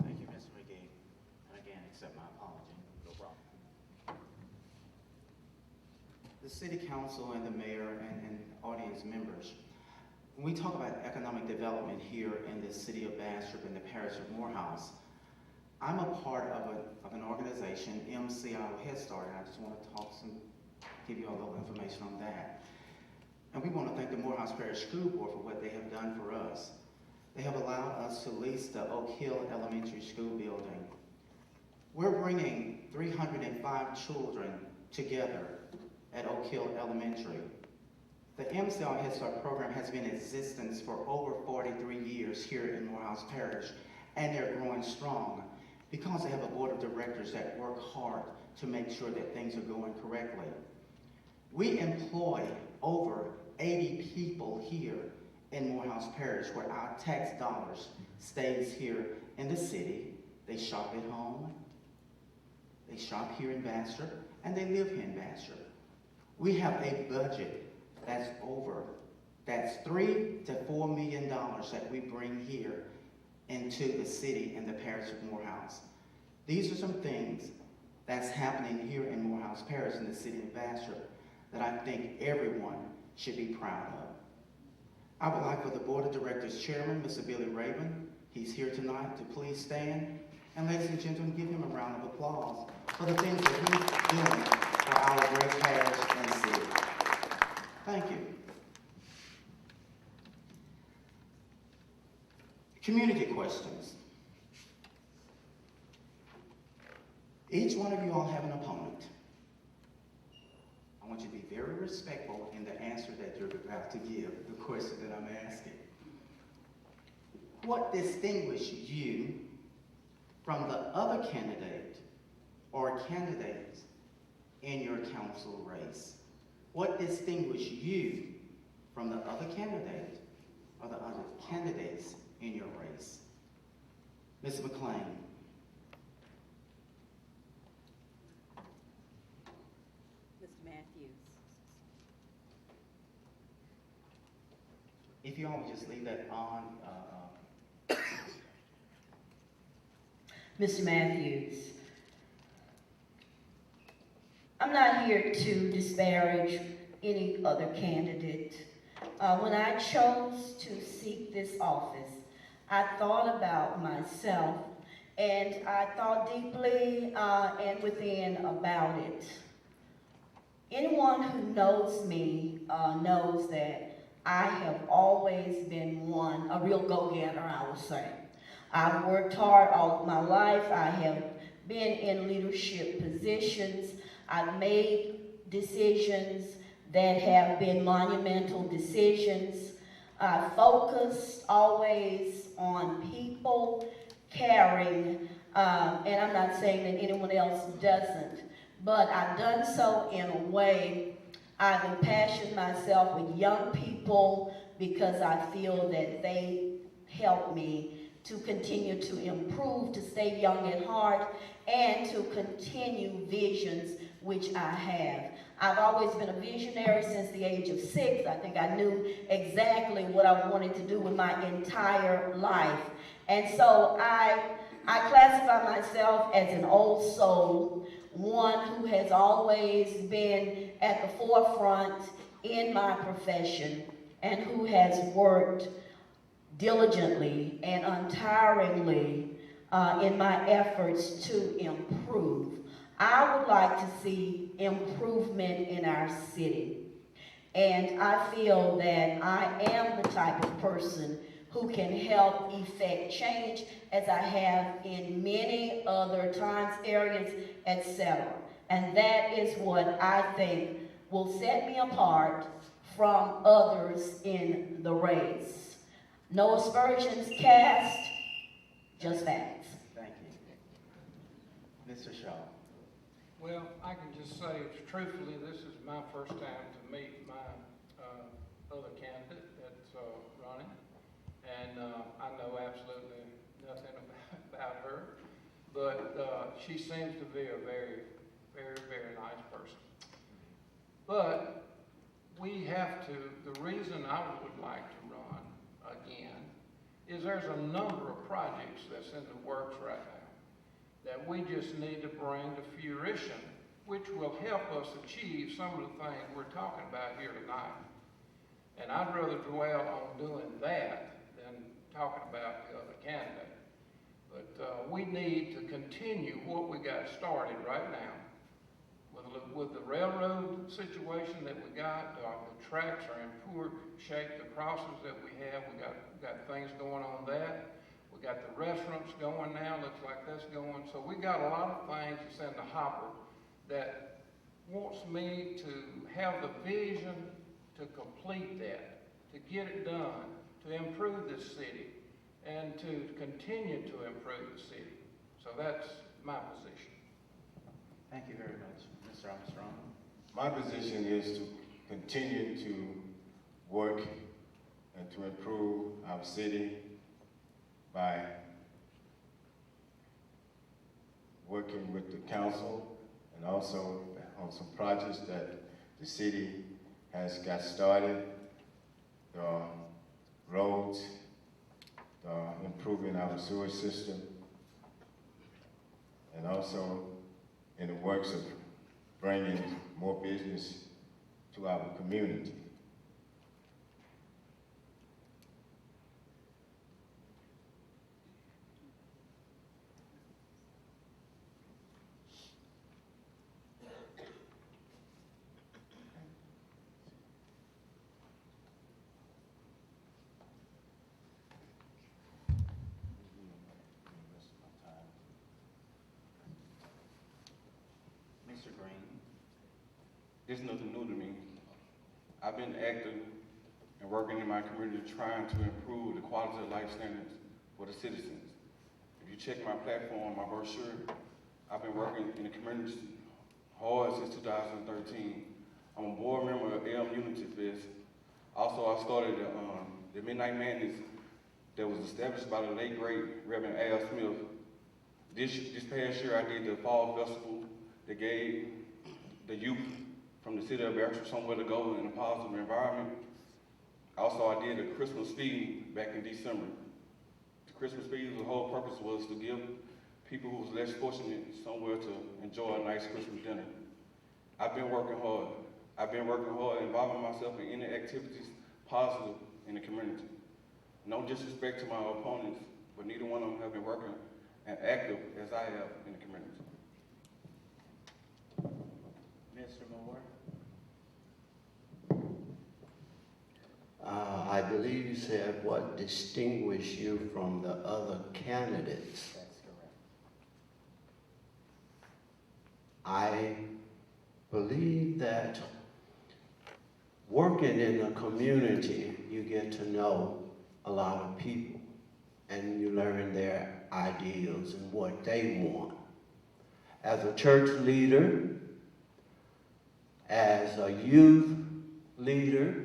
Thank you, Mr. McGee. And again, accept my apology. No problem. The city council and the mayor and audience members, when we talk about economic development here in the city of Bastrop and the parish of Morehouse, I'm a part of an organization, MCI Head Start, and I just want to give you a little information on that. And we want to thank the Morehouse Parish School Board for what they have done for us. They have allowed us to lease the Oak Hill Elementary School building. We're bringing 305 children together at Oak Hill Elementary. The MCI Head Start program has been in existence for over 43 years here in Morehouse Parish, and they're growing strong because they have a board of directors that work hard to make sure that things are going correctly. We employ over 80 people here in Morehouse Parish, where our tax dollars stays here in the city. They shop at home, they shop here in Bastrop, and they live here in Bastrop. We have a budget that's $3 to $4 million that we bring here into the city and the parish of Morehouse. These are some things that's happening here in Morehouse Parish in the city of Bastrop that I think everyone should be proud of. I would like for the board of directors chairman, Mr. Billy Raven, he's here tonight, to please stand. And ladies and gentlemen, give him a round of applause for the things that he's doing for our great parish and city. Thank you. Community questions. Each one of you all have an opponent. I want you to be very respectful in the answer that you're about to give, the question that I'm asking. What distinguishes you from the other candidate or candidates in your council race? What distinguishes you from the other candidate or the other candidates in your race? Ms. McLean. Mr. Matthews. If you all would just leave that on. Mr. Matthews, I'm I'm not here to disparage any other candidate. When I chose to seek this office, I thought about myself, and I thought deeply and within about it. Anyone who knows me knows that I have always been a real go-getter, I would say. I've worked hard all of my life. I have been in leadership positions. I've made decisions that have been monumental decisions. I focused always on people, caring, and I'm not saying that anyone else doesn't, but I've done so in a way. I've impassioned myself with young people because I feel that they help me to continue to improve, to stay young at heart, and to continue visions which I have. I've always been a visionary since the age of 6. I think I knew exactly what I wanted to do with my entire life. And so I classify myself as an old soul, one who has always been at the forefront in my profession and who has worked diligently and untiringly in my efforts to improve. I would like to see improvement in our city. And I feel that I am the type of person who can help effect change, as I have in many other times, areas, etc. And that is what I think will set me apart from others in the race. No aspersions cast, just facts. Thank you. Mr. Shaw. Well, I can just say, truthfully, this is my first time to meet my other candidate that's running, and I know absolutely nothing about her, but she seems to be a very, very, very nice person. But we have to, the reason I would like to run again is there's a number of projects that's in the works right now that we just need to bring to fruition, which will help us achieve some of the things we're talking about here tonight. And I'd rather dwell on doing that than talking about the other candidate. But we need to continue what we got started right now. With the railroad situation that we got, the tracks are in poor shape, the crossings that we have, we got things going on that. We got the restaurants going now, looks like that's going. So we got a lot of things that's in the hopper that wants me to have the vision to complete that, to get it done, to improve this city, and to continue to improve the city. So that's my position. Thank you very much. Mr. Armstrong. My position is to continue to work and to improve our city by working with the council and also on some projects that the city has got started, the roads, improving our sewer system, and also in the works of bringing more business to our community. Mr. Green. It's nothing new to me. I've been active and working in my community trying to improve the quality of life standards for the citizens. If you check my platform, my brochure, I've been working in the community hard since 2013. I'm a board member of Elm Unity Fest. Also, I started the Midnight Madness that was established by the late great Reverend Al Smith. This past year, I did the Fall Festival that gave the youth from the city of Bastrop somewhere to go in a positive environment. Also, I did a Christmas feed back in December. The Christmas feed, the whole purpose was to give people who was less fortunate somewhere to enjoy a nice Christmas dinner. I've been working hard. I've been working hard, involving myself in any activities positive in the community. No disrespect to my opponents, but neither one of them have been working and active as I have in the community. Mr. Moore? I believe you said what distinguished you from the other candidates. That's correct. I believe that working in a community, you get to know a lot of people and you learn their ideals and what they want. As a church leader, as a youth leader,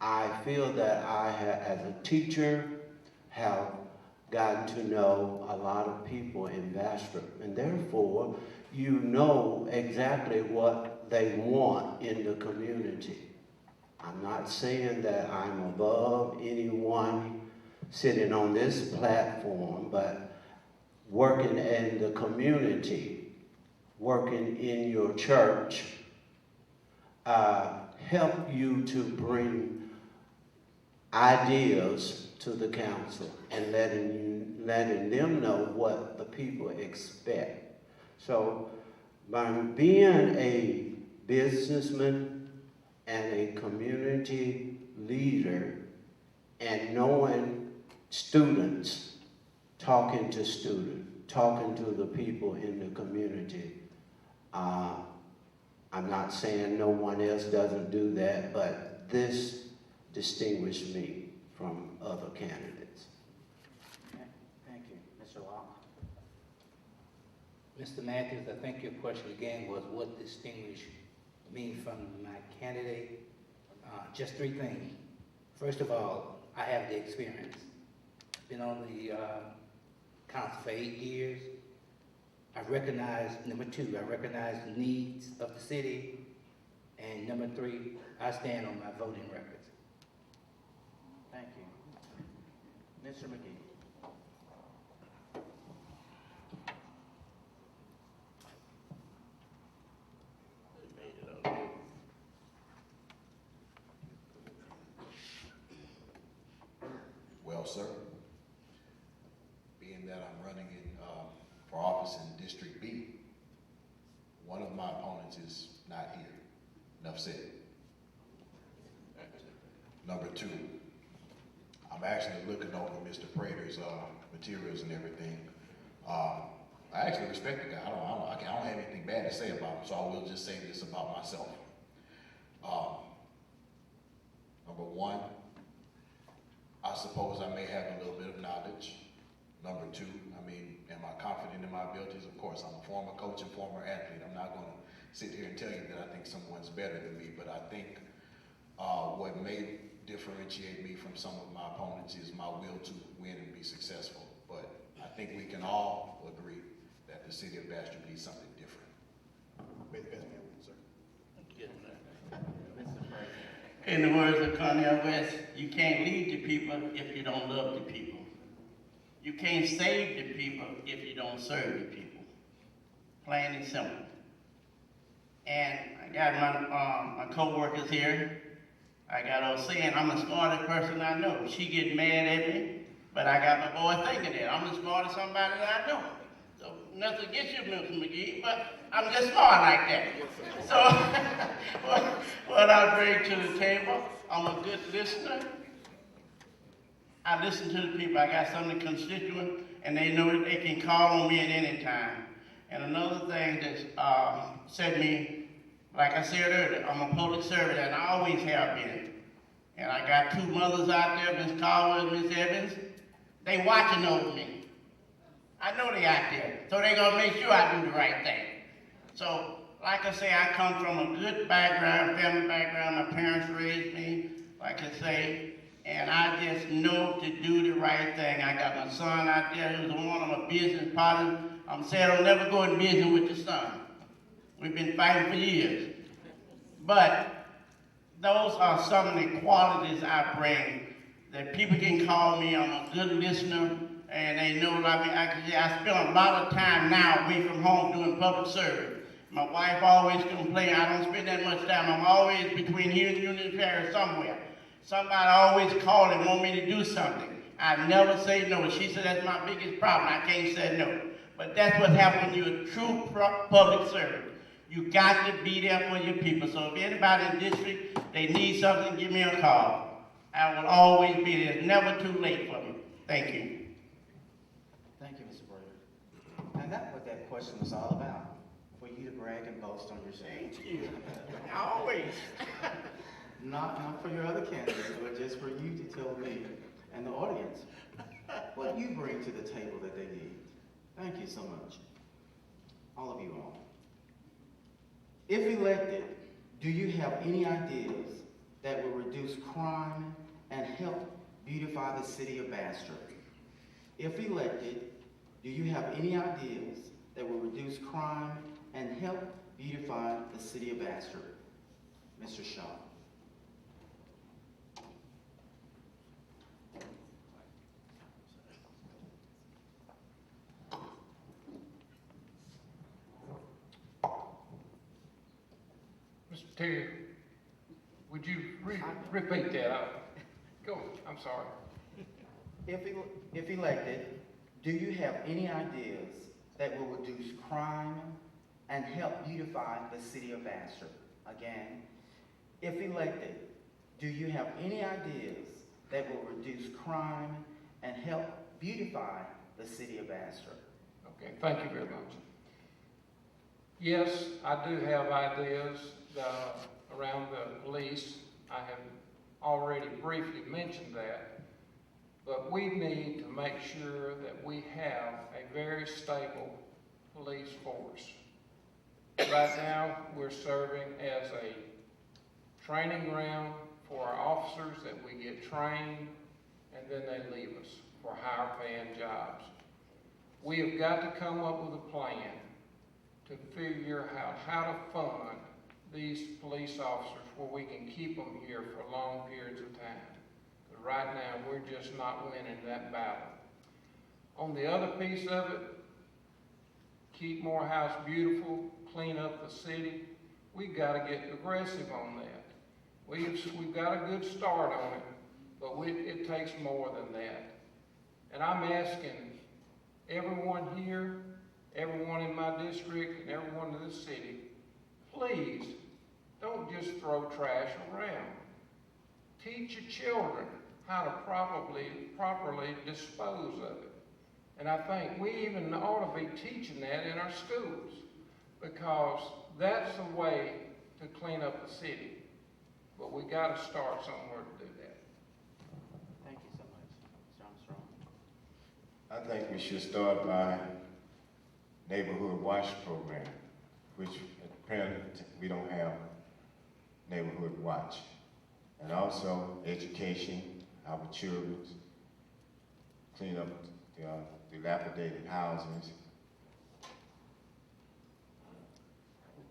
I feel that I have, as a teacher, have gotten to know a lot of people in Bastrop, and therefore, you know exactly what they want in the community. I'm not saying that I'm above anyone sitting on this platform, but working in the community, working in your church, help you to bring ideas to the council and letting them know what the people expect. So by being a businessman and a community leader and knowing students, talking to students, talking to the people in the community, I'm not saying no one else doesn't do that, but this distinguished me from other candidates. Okay, thank you. Mr. Law? Mr. Matthews, I think your question again was what distinguished me from my candidate? Just three things. First of all, I have the experience. Been on the council for 8 years. I recognize, number two, I recognize the needs of the city. And number three, I stand on my voting records. Thank you. Mr. McGee? Well, sir, being that I'm running for office in District B, one of my opponents is not here. Enough said. Number two, I'm actually looking over Mr. Prater's materials and everything. I actually respect the guy. I don't have anything bad to say about him, so I will just say this about myself. Number one, I suppose I may have a little bit of knowledge. Number two, am I confident in my abilities? Of course, I'm a former coach and former athlete. I'm not going to sit here and tell you that I think someone's better than me, but I think what may differentiate me from some of my opponents is my will to win and be successful. But I think we can all agree that the city of Bastrop needs something different. May the best man win, sir. In the words of Cornel West, you can't lead the people if you don't love the people. You can't save the people if you don't serve the people. Plain and simple. And I got my co-workers here. I got her saying I'm the smartest person I know. She get mad at me, but I got my boy thinking that I'm the smartest somebody that I know. So nothing against you, Mr. McGee, but I'm just smart like that. So what I bring to the table, I'm a good listener. I listen to the people. I got some of the constituents, and they know that they can call on me at any time. And another thing that set me, like I said earlier, I'm a public servant, and I always have been. And I got two mothers out there, Miss Caldwell and Miss Evans. They watching over me. I know they out there, so they gonna make sure I do the right thing. So, like I say, I come from a good background, family background. My parents raised me, like I say, and I just know to do the right thing. I got my son out there who's one of my business partners. I'm saying I'll never go in business with the son. We've been fighting for years. But those are some of the qualities I bring that people can call me. I'm a good listener, and they know I spend a lot of time now away from home doing public service. My wife always complain, I don't spend that much time. I'm always between here and Union Parish somewhere. Somebody always call and want me to do something. I never say no. She said that's my biggest problem. I can't say no. But that's what happens when you're a true public servant. You got to be there for your people. So if anybody in the district, they need something, give me a call. I will always be there. It's never too late for me. Thank you. Thank you, Mr. Brader. And that's what that question was all about, for you to brag and boast on yourself. Thank you. Always. Not for your other candidates, but just for you to tell me and the audience what you bring to the table that they need. Thank you so much. All of you all. If elected, do you have any ideas that will reduce crime and help beautify the city of Bastrop? If elected, do you have any ideas that will reduce crime and help beautify the city of Bastrop? Mr. Shaw. Mr. Terry, would you repeat that? Go, I'm sorry. If elected, do you have any ideas that will reduce crime and help beautify the city of Bastrop? Again, if elected, do you have any ideas that will reduce crime and help beautify the city of Bastrop? Okay, thank you very much. Yes, I do have ideas around the police. I have already briefly mentioned that, but we need to make sure that we have a very stable police force. Right now, we're serving as a training ground for our officers that we get trained and then they leave us for higher paying jobs. We have got to come up with a plan to figure out how to fund these police officers where we can keep them here for long periods of time. Because right now, we're just not winning that battle. On the other piece of it, keep Morehouse beautiful, clean up the city. We've got to get aggressive on that. We've got a good start on it, but it takes more than that. And I'm asking everyone here, everyone in my district, and everyone in this city, please don't just throw trash around. Teach your children how to properly dispose of it. And I think we even ought to be teaching that in our schools, because that's the way to clean up the city. But we got to start somewhere to do that. Thank you so much, Mr. Armstrong. I think we should start by neighborhood watch program, which apparently we don't have neighborhood watch. And also education, our children, clean up the dilapidated houses.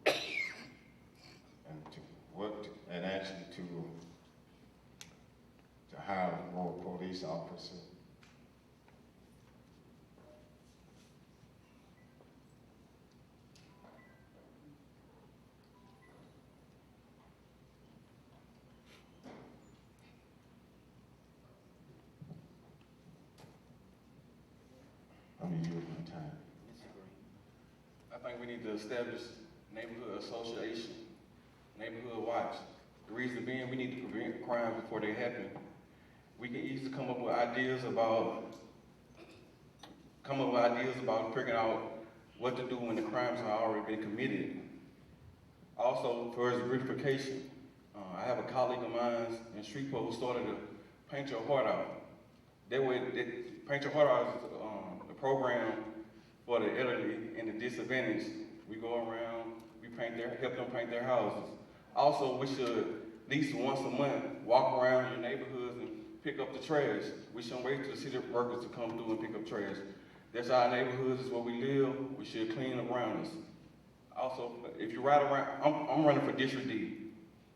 And to work and actually to hire more police officers. I'm using my time. Mr. Green. I think we need to establish neighborhood association, neighborhood watch. The reason being, we need to prevent crime before they happen. We can easily come up with ideas about figuring out what to do when the crimes have already been committed. Also, towards beautification, I have a colleague of mine in Shreveport who started to paint your heart out. Paint your heart out is the program for the elderly and the disadvantaged. We go around, help them paint their houses. Also, we should at least once a month walk around your neighborhoods and pick up the trash. We shouldn't wait till the city workers to come through and pick up trash. That's our neighborhoods, is where we live. We should clean around us. Also, if you ride around, I'm running for District D.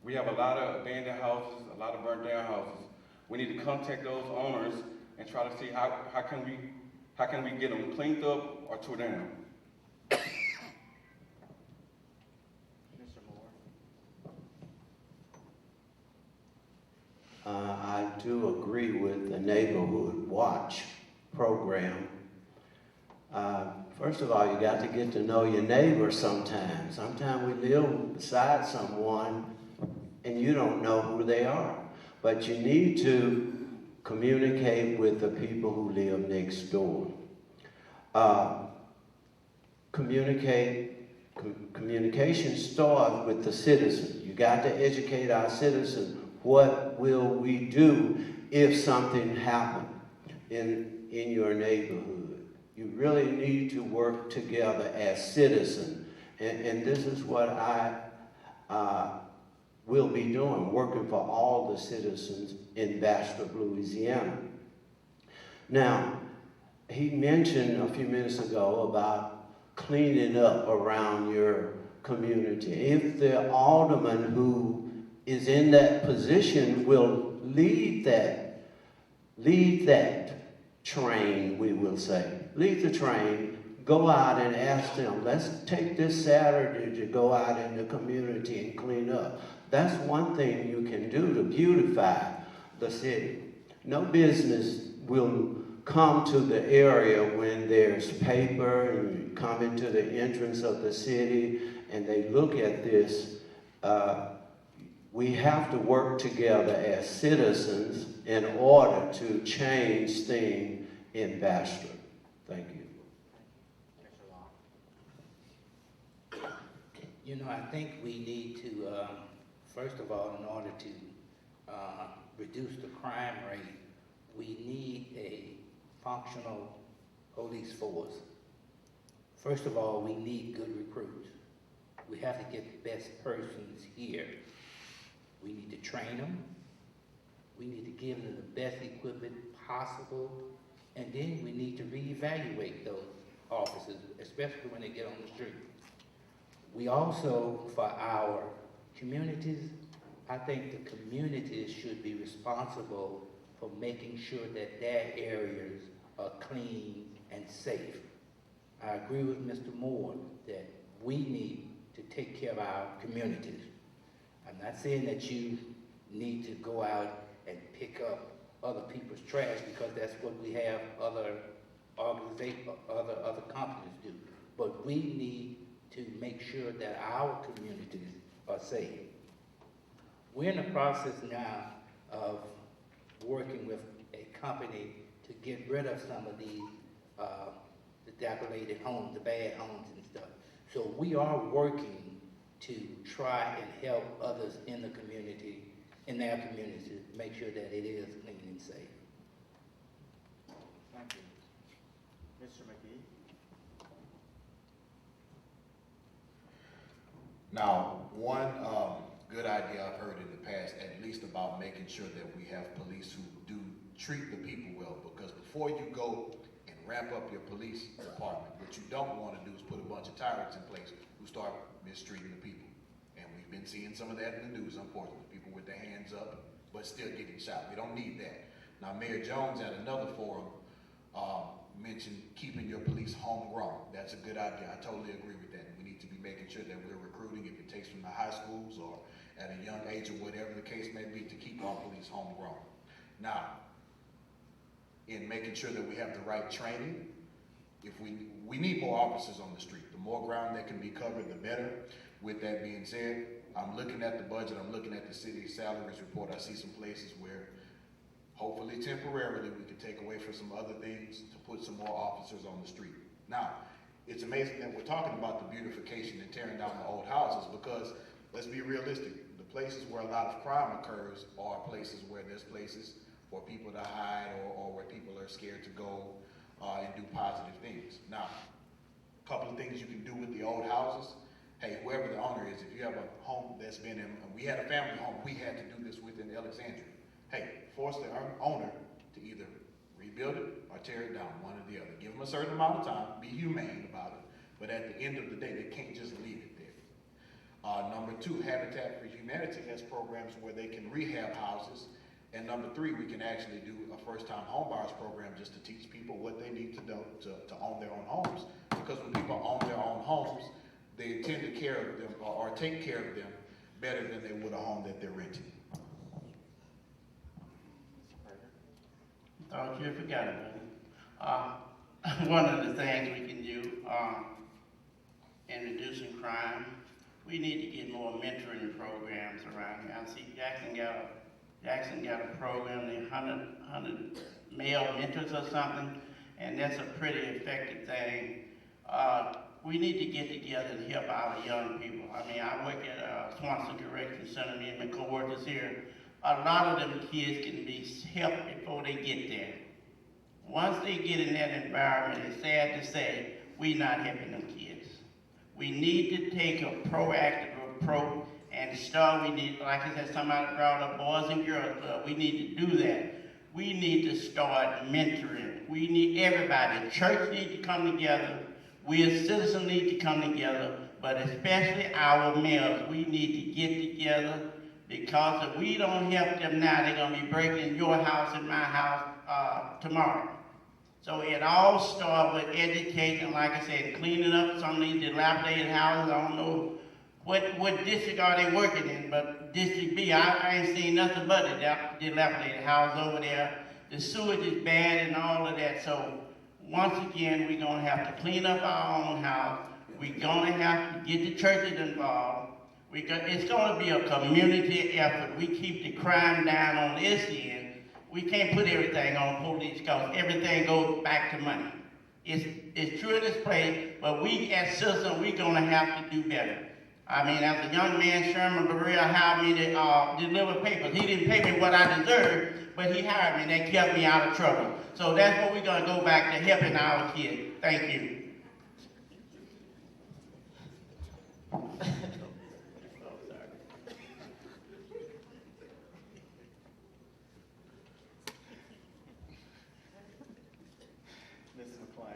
We have a lot of abandoned houses, a lot of burnt down houses. We need to contact those owners and try to see how can we get them cleaned up or tore down. do agree with the Neighborhood Watch program. First of all, you got to get to know your neighbor sometimes. Sometimes we live beside someone and you don't know who they are. But you need to communicate with the people who live next door. Communication starts with the citizen. You got to educate our citizens. What will we do if something happened in your neighborhood? You really need to work together as citizens. And this is what I will be doing, working for all the citizens in Bastrop, Louisiana. Now, he mentioned a few minutes ago about cleaning up around your community. If the alderman who is in that position will lead that train, we will say. Lead the train, go out and ask them, let's take this Saturday to go out in the community and clean up. That's one thing you can do to beautify the city. No business will come to the area when there's paper and you come into the entrance of the city and they look at this. We have to work together as citizens in order to change things in Bastrop. Thank you. You know, I think we need to, first of all, in order to reduce the crime rate, we need a functional police force. First of all, we need good recruits. We have to get the best persons here. We need to train them. We need to give them the best equipment possible. And then we need to reevaluate those officers, especially when they get on the street. We also, for our communities, I think the communities should be responsible for making sure that their areas are clean and safe. I agree with Mr. Moore that we need to take care of our communities. I'm not saying that you need to go out and pick up other people's trash because that's what we have other organizations, other companies do. But we need to make sure that our communities are safe. We're in the process now of working with a company to get rid of some of these the dilapidated homes, the bad homes and stuff. So we are working to try and help others in the community, in their communities, to make sure that it is clean and safe. Thank you. Mr. McGee? Now, one good idea I've heard in the past, at least about making sure that we have police who do treat the people well, because before you go and ramp up your police department, what you don't want to do is put a bunch of tyrants in place who start mistreating the people. And we've been seeing some of that in the news, unfortunately, people with their hands up, but still getting shot. We don't need that. Now, Mayor Jones at another forum mentioned keeping your police homegrown. That's a good idea. I totally agree with that. We need to be making sure that we're recruiting, if it takes from the high schools or at a young age or whatever the case may be, to keep our police homegrown. Now, in making sure that we have the right training, if we need more officers on the street. The more ground that can be covered, the better. With that being said, I'm looking at the budget, I'm looking at the city salaries report. I see some places where hopefully temporarily we could take away from some other things to put some more officers on the street. Now, it's amazing that we're talking about the beautification and tearing down the old houses, because let's be realistic. The places where a lot of crime occurs are places where there's places for people to hide or where people are scared to go and do positive things. Now, a couple of things you can do with the old houses. Hey, whoever the owner is, if you have a home that's been in, we had a family home we had to do this with in Alexandria. Hey, force the owner to either rebuild it or tear it down, one or the other. Give them a certain amount of time, be humane about it, but at the end of the day, they can't just leave it there. Number two, Habitat for Humanity has programs where they can rehab houses. And number three, we can actually do a first-time homebuyers program just to teach people what they need to do to own their own homes. Because when people own their own homes, they tend to care of them or take care of them better than they would a home that they're renting. Thought you forgot about it. One of the things we can do in reducing crime, we need to get more mentoring programs around here. I see Jackson got a program, the 100 male mentors or something, and that's a pretty effective thing. We need to get together and help our young people. I mean, I work at Swanson Correction Center, me and my co-workers here. A lot of them kids can be helped before they get there. Once they get in that environment, it's sad to say, we're not helping them kids. We need to take a proactive approach and start, we need, like I said, somebody brought up Boys and Girls Club. We need to do that. We need to start mentoring. We need everybody. The church needs to come together. We as citizens need to come together, but especially our males, we need to get together, because if we don't help them now, they're going to be breaking your house and my house tomorrow. So it all starts with education, like I said, cleaning up some of these dilapidated houses. I don't know what district are they working in, but District B, I ain't seen nothing but a dilapidated house over there. The sewage is bad and all of that. So once again, we're going to have to clean up our own house. We're going to have to get the churches involved. It's going to be a community effort. We keep the crime down on this end. We can't put everything on police, because everything goes back to money. It's true in this place, but we as citizens, we're going to have to do better. I mean, as a young man, Sherman Berea hired me to deliver papers. He didn't pay me what I deserved, but he hired me, and that kept me out of trouble. So that's what we're going to go back to, helping our kids. Thank you. Ms. McLean.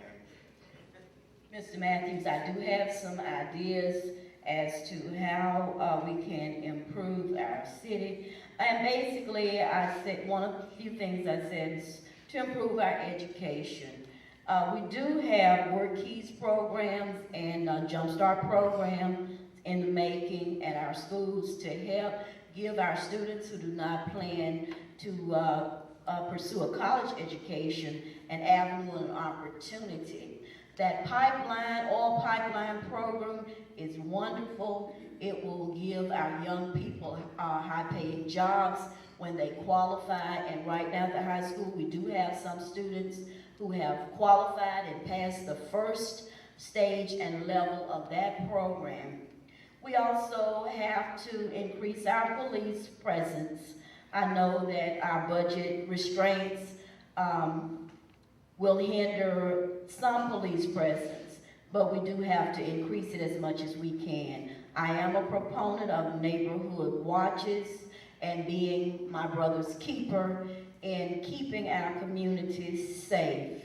Mr. Matthews, I do have some ideas as to how we can improve our city. And basically, I said, one of the few things I said is to improve our education. We do have Work Keys programs and Jumpstart programs in the making at our schools to help give our students who do not plan to pursue a college education an avenue and opportunity. That oil pipeline program is wonderful. It will give our young people high-paying jobs when they qualify. And right now at the high school, we do have some students who have qualified and passed the first stage and level of that program. We also have to increase our police presence. I know that our budget restraints will hinder some police presence, but we do have to increase it as much as we can. I am a proponent of neighborhood watches and being my brother's keeper in keeping our communities safe.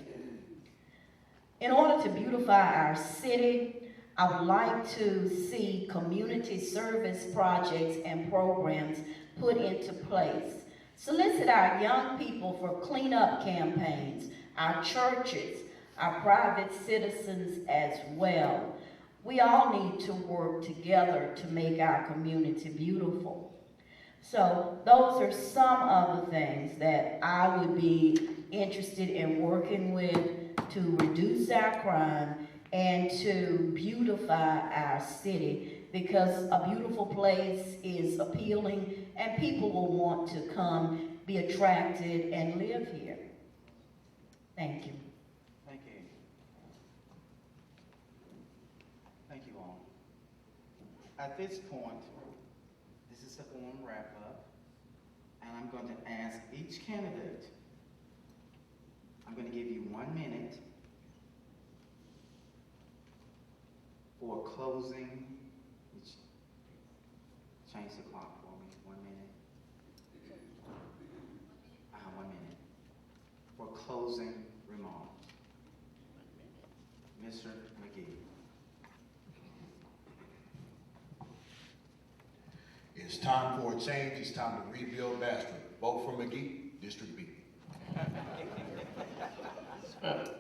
In order to beautify our city, I would like to see community service projects and programs put into place. Solicit our young people for cleanup campaigns, our churches, our private citizens as well. We all need to work together to make our community beautiful. So those are some of the things that I would be interested in working with to reduce our crime and to beautify our city, because a beautiful place is appealing and people will want to come, be attracted, and live here. Thank you. Thank you. Thank you all. At this point, this is the form wrap-up, and I'm going to ask each candidate, I'm going to give you 1 minute for closing. Change the clock for me, 1 minute. 1 minute. For closing remarks. Mr. McGee. It's time for a change. It's time to rebuild Bastrop. Vote for McGee, District B.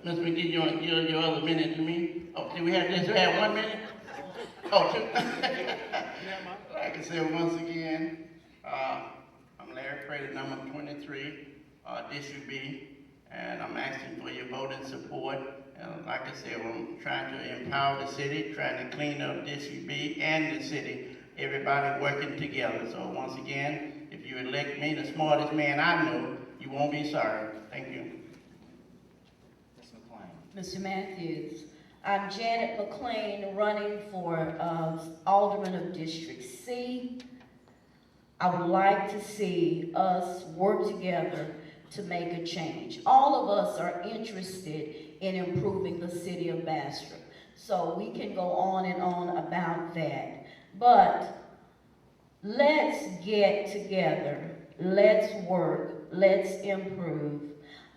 Ms. McGee, you want your other minute to me? Oh, do we have this? We have 1 minute? Oh, two. Like I said, once again, I'm Larry Prater, number 23, District B, and I'm asking for your voting support. And like I said, I'm trying to empower the city, trying to clean up District B and the city, everybody working together. So once again, if you elect me, the smartest man I know, you won't be sorry. Thank you. Ms. McLean. Mr. Matthews, I'm Janet McLean, running for Alderman of District C. I would like to see us work together to make a change. All of us are interested in improving the city of Bastrop, so we can go on and on about that. But let's get together, let's work, let's improve.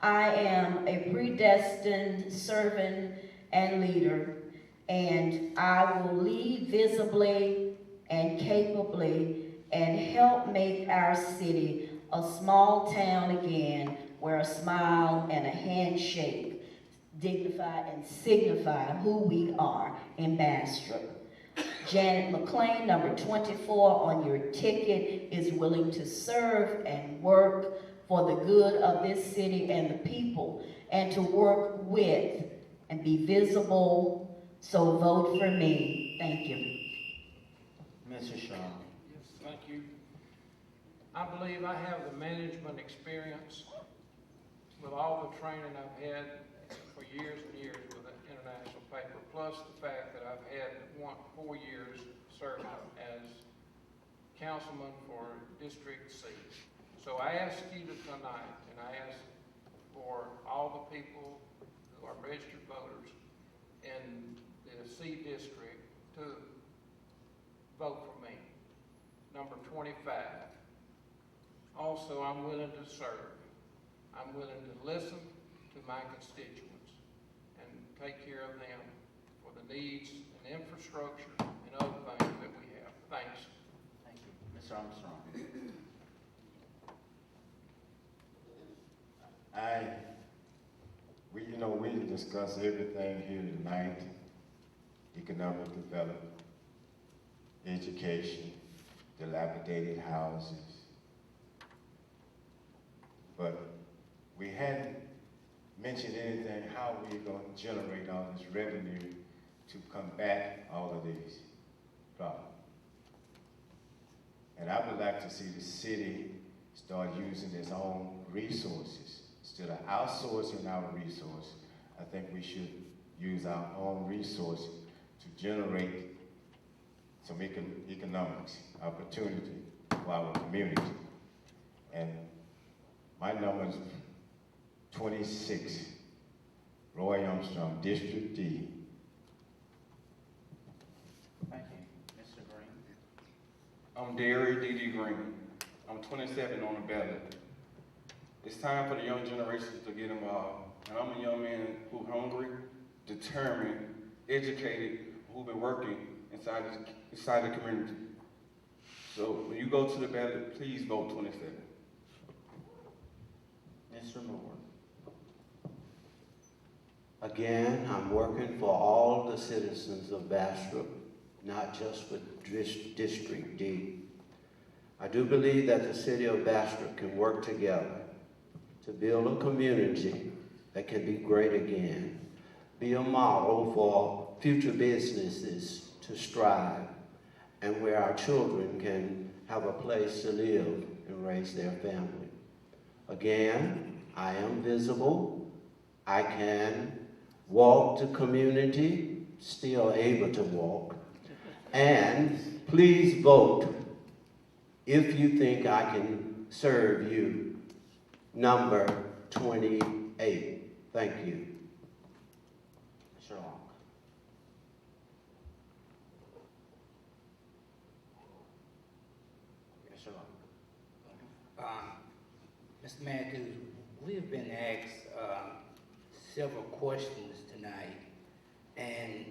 I am a predestined servant and leader, and I will lead visibly and capably and help make our city a small town again, where a smile and a handshake dignify and signify who we are in Bastrop. Janet McLean, number 24 on your ticket, is willing to serve and work for the good of this city and the people, and to work with and be visible. So vote for me. Thank you. Mr. Shaw. Yes, thank you. I believe I have the management experience with all the training I've had for years and years with the international paper, plus the fact that I've had 4 years serving as councilman for District C. So I ask you tonight, and I ask for all the people who are registered voters in the C district to vote for me. Number 25. Also, I'm willing to serve. I'm willing to listen to my constituents and take care of them for the needs and infrastructure and other things that we have. Thanks. Thank you. Mr. Armstrong. We discussed everything here tonight: economic development, education, dilapidated houses. But we hadn't mentioned anything how we're going to generate all this revenue to combat all of these problems. And I would like to see the city start using its own resources. Instead of outsourcing our resources, I think we should use our own resources to generate some economics opportunity for our community. And my number is 26, Roy Armstrong, District D. Thank you. Mr. Green. I'm Derry D.D. Green. I'm 27 on the ballot. It's time for the young generations to get involved. And I'm a young man who's hungry, determined, educated, who's been working inside the community. So when you go to the ballot, please vote 27. Mr. Moore. Again, I'm working for all the citizens of Bastrop, not just for District D. I do believe that the city of Bastrop can work together to build a community that can be great again, be a model for future businesses to strive, and where our children can have a place to live and raise their family. Again, I am visible. I can walk the community, still able to walk. And please vote if you think I can serve you. Number 28. Thank you. Mr. Long. Mr. Long. Mr. Matthews, we've been asked several questions tonight, and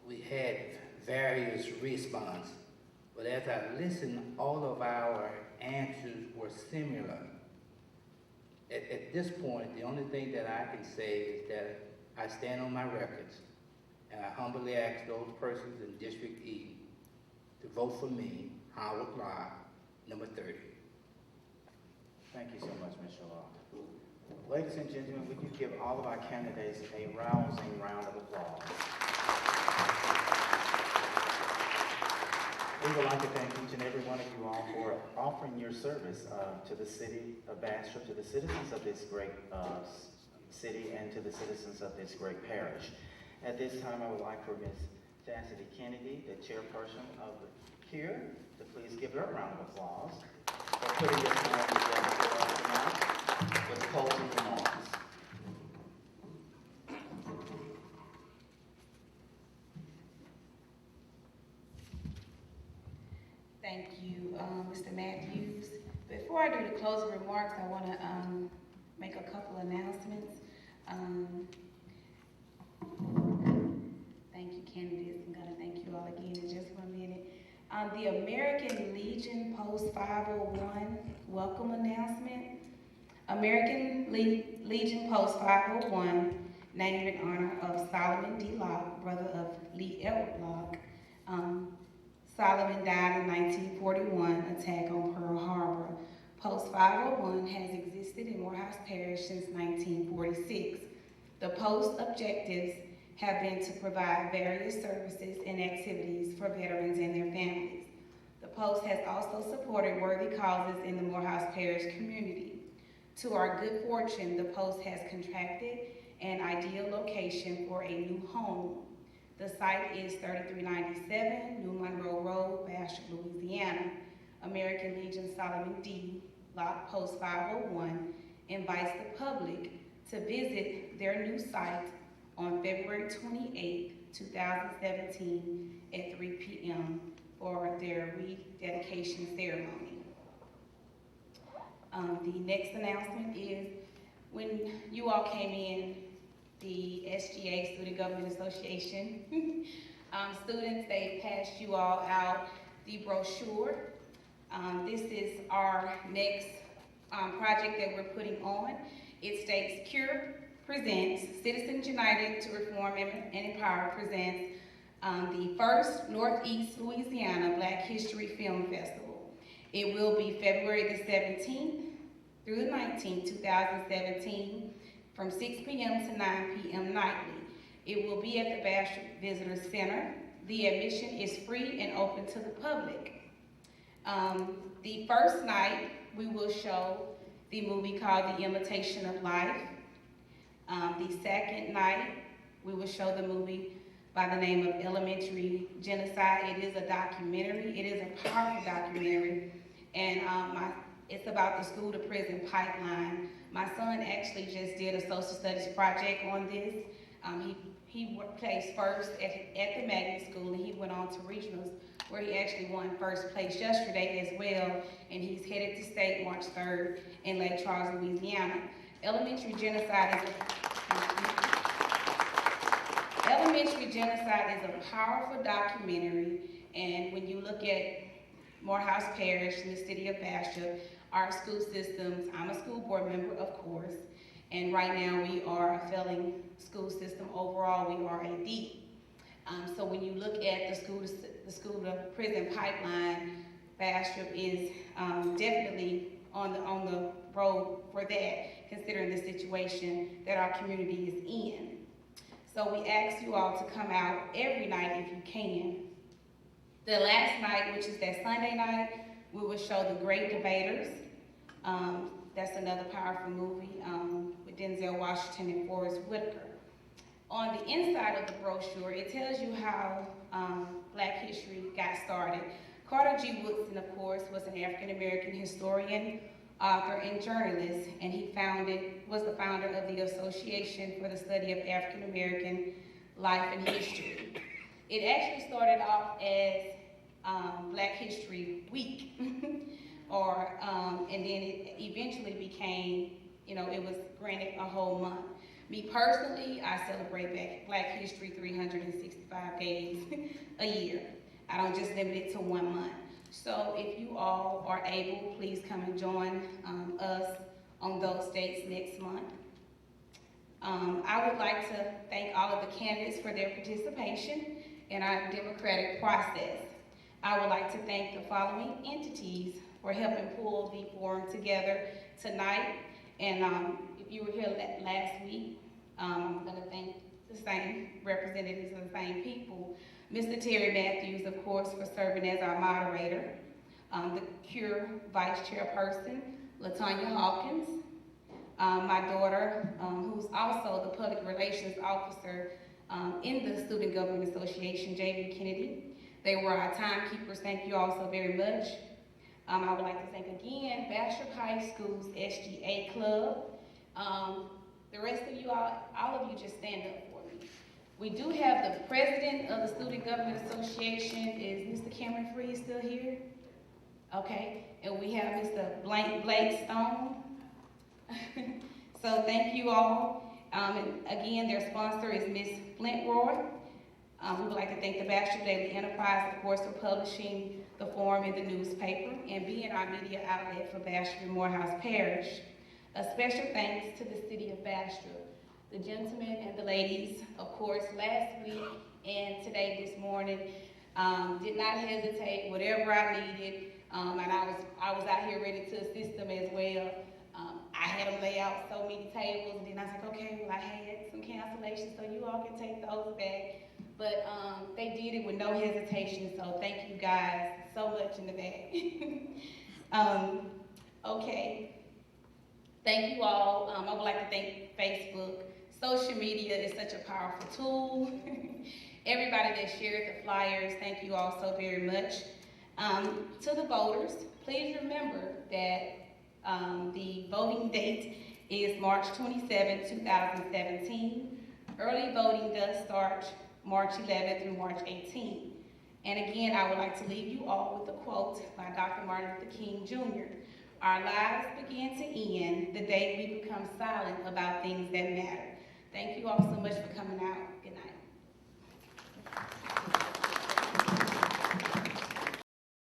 we had various responses. But as I listened, all of our answers were similar. At this point, the only thing that I can say is that I stand on my records, and I humbly ask those persons in District E to vote for me, Howard Locke, number 30. Thank you so much, Mr. Law. Ladies and gentlemen, would you give all of our candidates a rousing round of applause? We would like to thank each and every one of you all for offering your service to the city of Bastrop, to the citizens of this great city, and to the citizens of this great parish. At this time, I would like for Ms. Chastity Kennedy, the chairperson of here, to please give her a round of applause for putting this plan together for us tonight with closing remarks. Thank you, Mr. Matthews. Before I do the closing remarks, I want to make a couple announcements. Thank you, candidates. I'm going to thank you all again in just 1 minute. The American Legion Post 501 welcome announcement. American Legion Post 501, named in honor of Solomon D. Locke, brother of Lee Edward Locke. Solomon died in 1941, attack on Pearl Harbor. Post 501 has existed in Morehouse Parish since 1946. The post objectives have been to provide various services and activities for veterans and their families. The post has also supported worthy causes in the Morehouse Parish community. To our good fortune, the post has contracted an ideal location for a new home. The site is 3397 New Monroe Road, Bastrop, Louisiana. American Legion Solomon D. Locke Post 501 invites the public to visit their new site on February 28, 2017 at 3 p.m. for their rededication ceremony. The next announcement is when you all came in, the SGA, Student Government Association, students, they passed you all out the brochure. This is our next project that we're putting on. It states CURE presents, Citizens United to Reform and Empower presents the first Northeast Louisiana Black History Film Festival. It will be February the 17th through the 19th, 2017, from 6 p.m. to 9 p.m. nightly. It will be at the Bastrop Visitor Center. The admission is free and open to the public. The first night, we will show the movie called The Imitation of Life. The second night, we will show the movie by the name of Elementary Genocide. It is a documentary. It is a powerful documentary. And it's about the school to prison pipeline. My son actually just did a social studies project on this. He placed first at the magnet school, and he went on to regionals where he actually won first place yesterday as well, and he's headed to state March 3rd in Lake Charles, Louisiana. Elementary Genocide is a powerful documentary, and when you look at Morehouse Parish in the city of Bastrop, our school systems, I'm a school board member, of course, and right now we are a failing school system. Overall, we are a D. So when you look at the school to prison pipeline, Bastrop is definitely on the road for that, considering the situation that our community is in. So we ask you all to come out every night if you can. The last night, which is that Sunday night, we will show The Great Debaters. That's another powerful movie with Denzel Washington and Forrest Whitaker. On the inside of the brochure, it tells you how Black history got started. Carter G. Woodson, of course, was an African-American historian, author, and journalist, and he was the founder of the Association for the Study of African-American Life and History. It actually started off as Black History Week, and then it eventually became, it was granted a whole month. Me personally, I celebrate Black History 365 days a year. I don't just limit it to 1 month. So if you all are able, please come and join us on those dates next month. I would like to thank all of the candidates for their participation in our democratic process. I would like to thank the following entities for helping pull the forum together tonight. And if you were here last week. I'm gonna thank the same representatives of the same people. Mr. Terry Matthews, of course, for serving as our moderator. The CURE Vice Chairperson, LaTanya Hawkins. My daughter, who's also the Public Relations Officer in the Student Government Association, J.V. Kennedy. They were our timekeepers. Thank you all so very much. I would like to thank again Bastrop High School's SGA Club. The rest of you, all of you just stand up for me. We do have the president of the Student Government Association. Is Mr. Cameron Free still here? Okay, and we have Mr. Blake Stone. So thank you all. And again, their sponsor is Ms. Flintroy. We would like to thank the Bastrop Daily Enterprise, of course, for publishing the forum in the newspaper and being our media outlet for Bastrop and Morehouse Parish. A special thanks to the city of Bastrop, the gentlemen and the ladies, of course, last week and today, this morning, did not hesitate, whatever I needed, and I was out here ready to assist them as well. I had them lay out so many tables, and then I was like, okay, well, I had some cancellations, so you all can take those back. But they did it with no hesitation, so thank you guys so much in the back. Okay, thank you all. I would like to thank Facebook. Social media is such a powerful tool. Everybody that shared the flyers, thank you all so very much. To the voters, please remember that the voting date is March 27, 2017. Early voting does start March 11th through March 18th. And again, I would like to leave you all with a quote by Dr. Martin Luther King Jr. Our lives begin to end the day we become silent about things that matter. Thank you all so much for coming out.